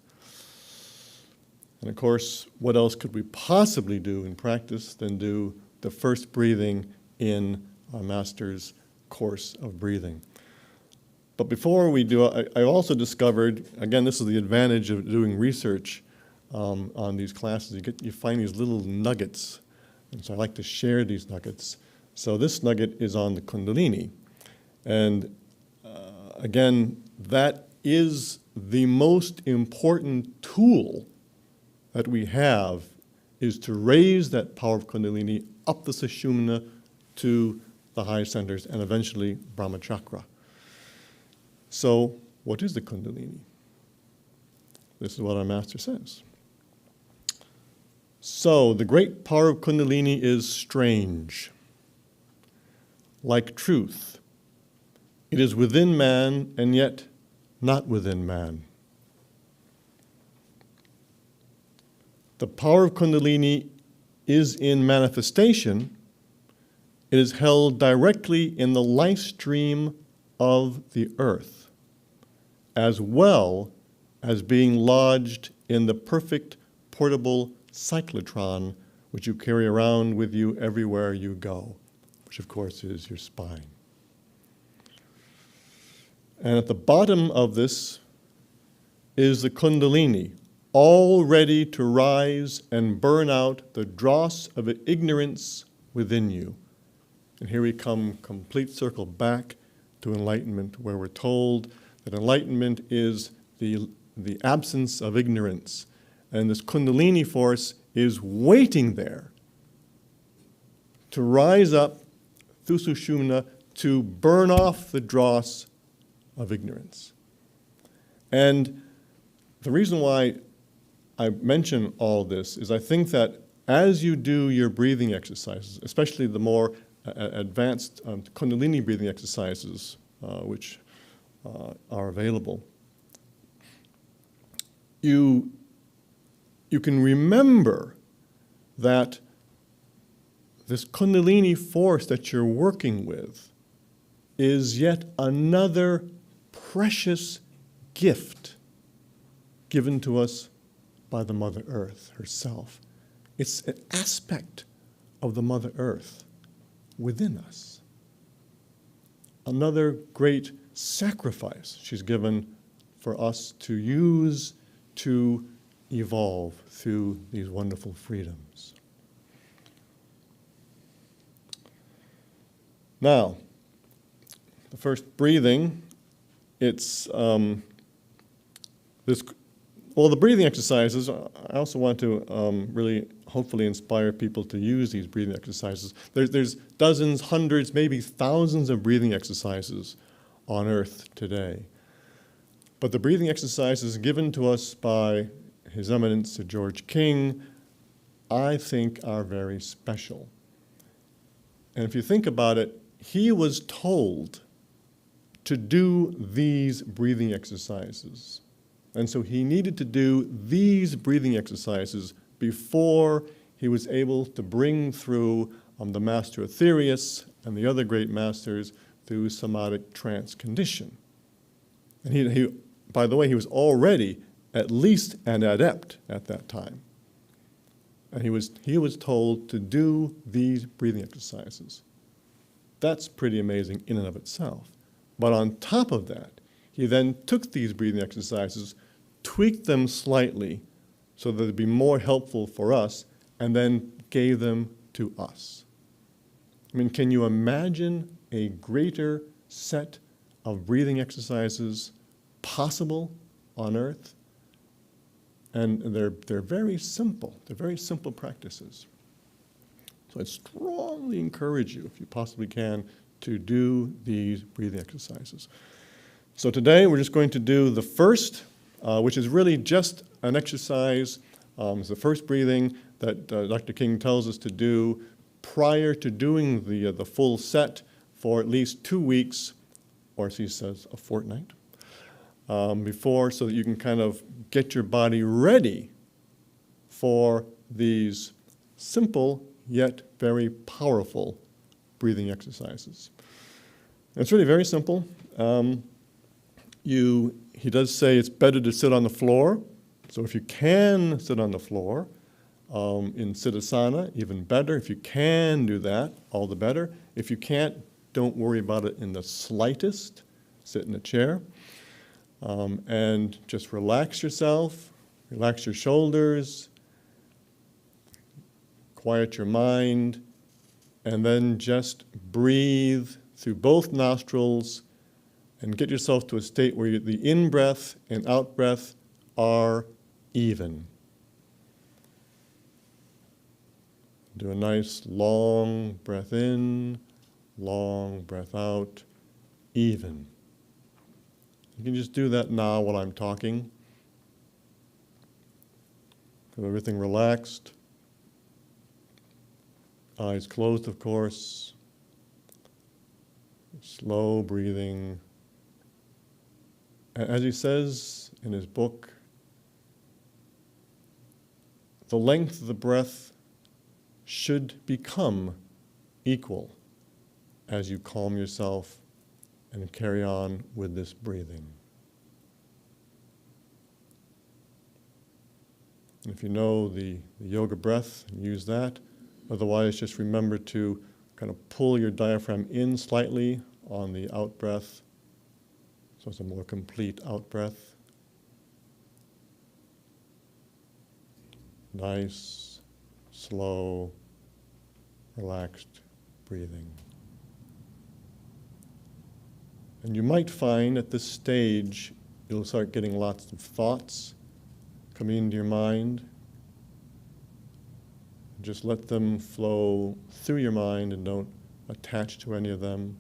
And of course, what else could we possibly do in practice than do the first breathing in our master's course of breathing? But before we do, I also discovered, again, this is the advantage of doing research on these classes. You find these little nuggets, and so I like to share these nuggets. So this nugget is on the Kundalini. And again, that is the most important tool that we have, is to raise that power of Kundalini up the Sushumna to the high centers and eventually Brahma Chakra. So what is the Kundalini? This is what our master says. So the great power of Kundalini is strange, like truth. It is within man and yet not within man. The power of Kundalini is in manifestation. It is held directly in the life stream of the earth, as well as being lodged in the perfect portable cyclotron, which you carry around with you everywhere you go, which of course is your spine. And at the bottom of this is the Kundalini, all ready to rise and burn out the dross of ignorance within you. And here we come complete circle back to enlightenment, where we're told that enlightenment is the absence of ignorance. And this Kundalini force is waiting there to rise up through Sushumna to burn off the dross of ignorance. And the reason why I mention all this is I think that as you do your breathing exercises, especially the more advanced Kundalini breathing exercises, which are available, you can remember that this Kundalini force that you're working with is yet another precious gift given to us by the Mother Earth herself. It's an aspect of the Mother Earth within us. Another great sacrifice she's given for us to use to evolve through these wonderful freedoms. Now, the first breathing, it's the breathing exercises, I also want to really hopefully inspire people to use these breathing exercises. There's dozens, hundreds, maybe thousands of breathing exercises on Earth today. But the breathing exercises given to us by His Eminence Sir George King, I think are very special. And if you think about it, he was told to do these breathing exercises. And so he needed to do these breathing exercises before he was able to bring through the Master Aetherius and the other great masters through somatic trance condition. And he, by the way, he was already at least an adept at that time. And he was told to do these breathing exercises. That's pretty amazing in and of itself. But on top of that, he then took these breathing exercises, tweaked them slightly so that they'd be more helpful for us, and then gave them to us. I mean, can you imagine a greater set of breathing exercises possible on Earth? And they're very simple. They're very simple practices. So I strongly encourage you, if you possibly can, to do these breathing exercises. So today we're just going to do the first, which is really just an exercise. It's the first breathing that Dr. King tells us to do prior to doing the full set for at least 2 weeks, or as he says, a fortnight, before, so that you can kind of get your body ready for these simple yet very powerful breathing exercises. And it's really very simple. He does say it's better to sit on the floor. So if you can sit on the floor in Siddhasana, even better. If you can do that, all the better. If you can't, don't worry about it in the slightest. Sit in a chair and just relax yourself, relax your shoulders, quiet your mind, and then just breathe through both nostrils and get yourself to a state where the in-breath and out-breath are even. Do a nice long breath in, long breath out, even. You can just do that now while I'm talking. Have everything relaxed. Eyes closed, of course. Slow breathing. As he says in his book, the length of the breath should become equal as you calm yourself and carry on with this breathing. And if you know the yoga breath, use that. Otherwise, just remember to kind of pull your diaphragm in slightly on the out breath, so it's a more complete out breath. Nice, slow, relaxed breathing. And you might find at this stage you'll start getting lots of thoughts coming into your mind. Just let them flow through your mind and don't attach to any of them.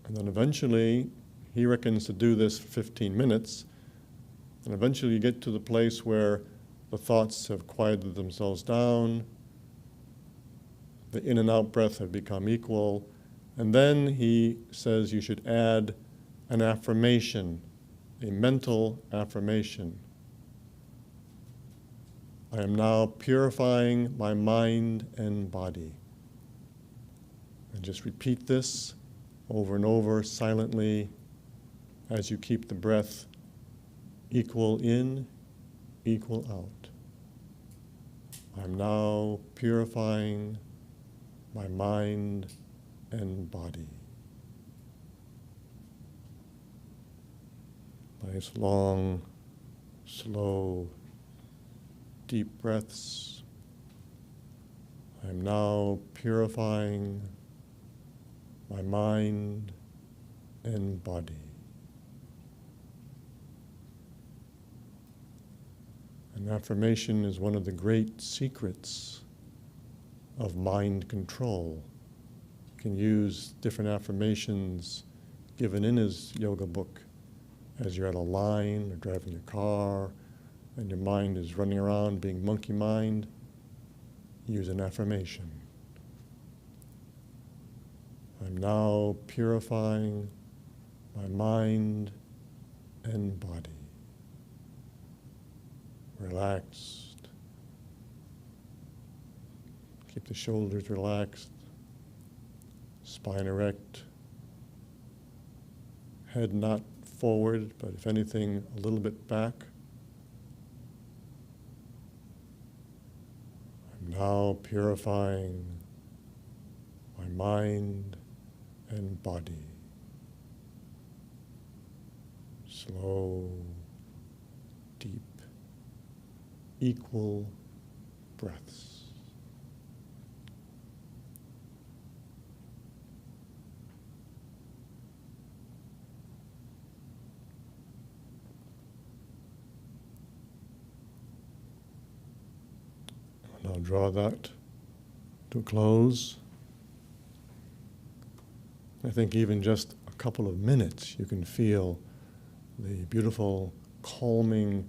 And then eventually, he reckons to do this for 15 minutes, and eventually you get to the place where the thoughts have quieted themselves down, the in and out breath have become equal, and then he says you should add an affirmation, a mental affirmation. I am now purifying my mind and body. And just repeat this over and over silently as you keep the breath equal in, equal out. I'm now purifying my mind and body. Nice long, slow, deep breaths. I'm now purifying my mind and body. An affirmation is one of the great secrets of mind control. You can use different affirmations given in his yoga book as you're at a line or driving your car and your mind is running around being monkey mind. Use an affirmation. I'm now purifying my mind and body. Relaxed. Keep the shoulders relaxed. Spine erect. Head not forward, but if anything, a little bit back. I'm now purifying my mind and body. Slow, deep, equal breaths. And I'll draw that to a close. I think even just a couple of minutes, you can feel the beautiful, calming,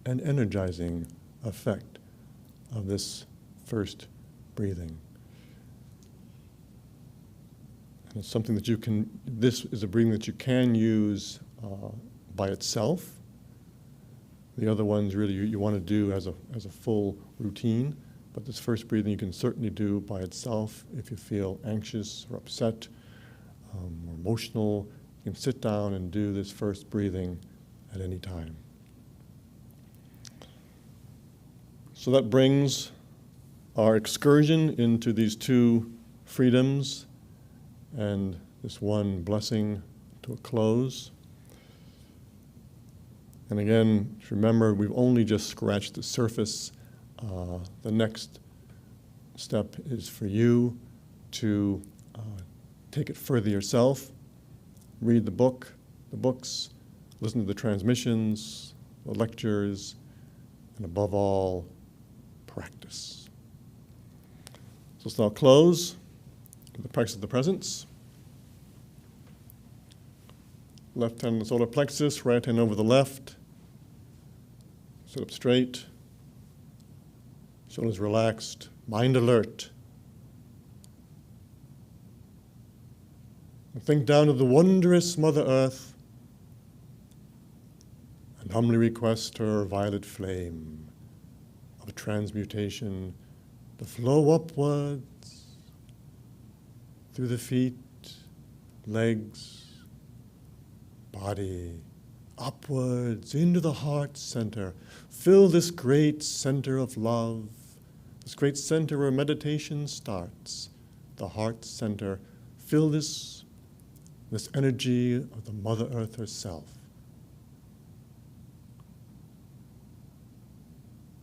and energizing effect of this first breathing. And it's something that you can, this is a breathing that you can use by itself, The other ones really you want to do as a full routine, but this first breathing you can certainly do by itself if you feel anxious or upset or emotional. You can sit down and do this first breathing at any time. So that brings our excursion into these two freedoms and this one blessing to a close. And again, remember, we've only just scratched the surface. The next step is for you to take it further yourself, read the books, listen to the transmissions, the lectures, and above all, practice. So let's now close with the practice of the presence. Left hand on the solar plexus, right hand over the left. Sit up straight. Shoulders relaxed, mind alert. And think down to the wondrous Mother Earth and humbly request her violet flame of transmutation to flow upwards through the feet, legs, body, upwards into the heart center. Fill this great center of love, this great center where meditation starts, the heart center. Fill this energy of the Mother Earth herself.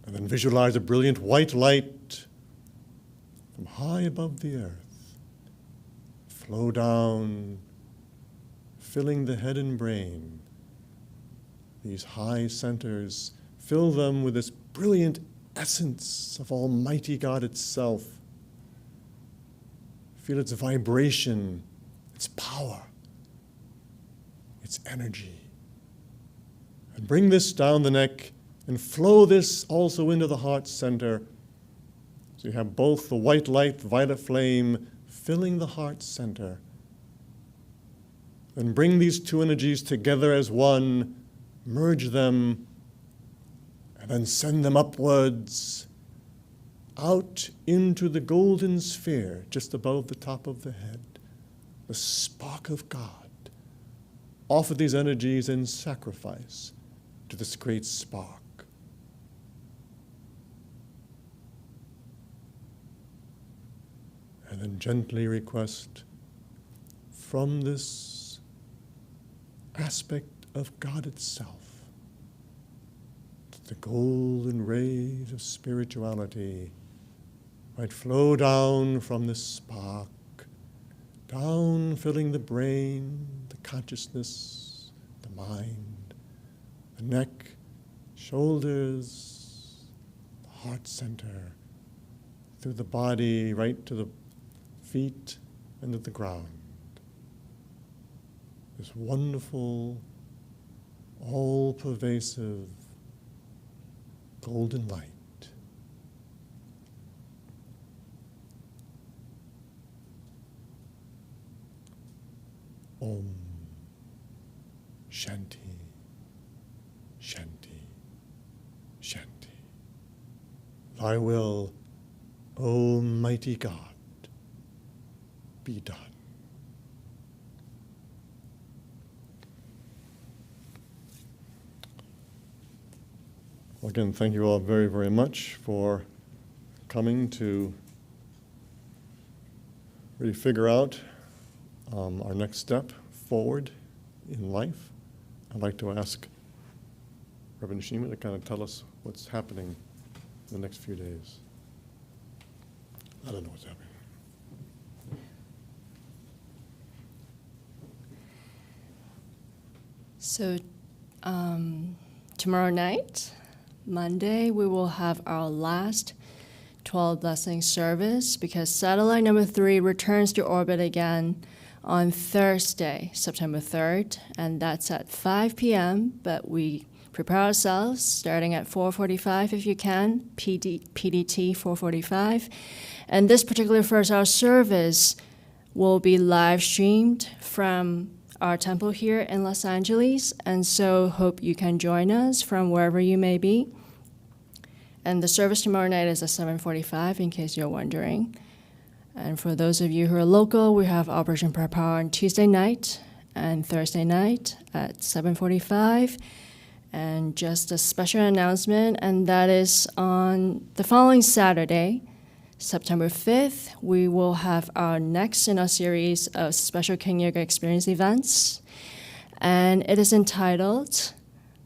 And then visualize a brilliant white light from high above the earth, flow down, filling the head and brain. These high centers, fill them with this brilliant essence of Almighty God itself. Feel its vibration, its power, its energy. And bring this down the neck and flow this also into the heart center. So you have both the white light, the violet flame, filling the heart center. And bring these two energies together as one, merge them, and then send them upwards, out into the golden sphere just above the top of the head, the spark of God. Offer these energies in sacrifice to this great spark. And then gently request from this aspect of God itself, that the golden rays of spirituality might flow down from this spark, down filling the brain, the consciousness, the mind, the neck, shoulders, the heart center, through the body, right to the feet and to the ground. This wonderful, all-pervasive golden light. Om Shanti, Shanti, Shanti. Thy will, O mighty God, be done. Well, again, thank you all very, very much for coming to really figure out our next step forward in life. I'd like to ask Reverend Shima to kind of tell us what's happening in the next few days. I don't know what's happening. So tomorrow night, Monday, we will have our last 12 blessing service because satellite number 3 returns to orbit again on Thursday, September 3rd, and that's at 5 p.m., but we prepare ourselves starting at 4:45 if you can, PDT 4:45. And this particular first hour service will be live streamed from our temple here in Los Angeles, and so hope you can join us from wherever you may be. And the service tomorrow night is at 7:45, in case you're wondering. And for those of you who are local, we have Operation Prayer Power on Tuesday night and Thursday night at 7:45. And just a special announcement, and that is on the following Saturday, September 5th, we will have our next in our series of special King Yoga Experience events. And it is entitled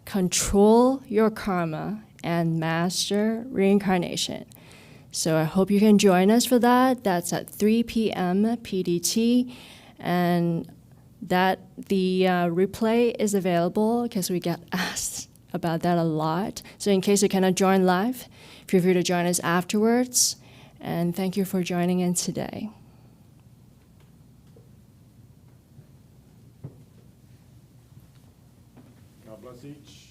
Control Your Karma and Master Reincarnation. So I hope you can join us for that. That's at 3 p.m. PDT. And that the replay is available because we get asked about that a lot. So in case you cannot join live, feel free to join us afterwards. And thank you for joining in today. God bless each.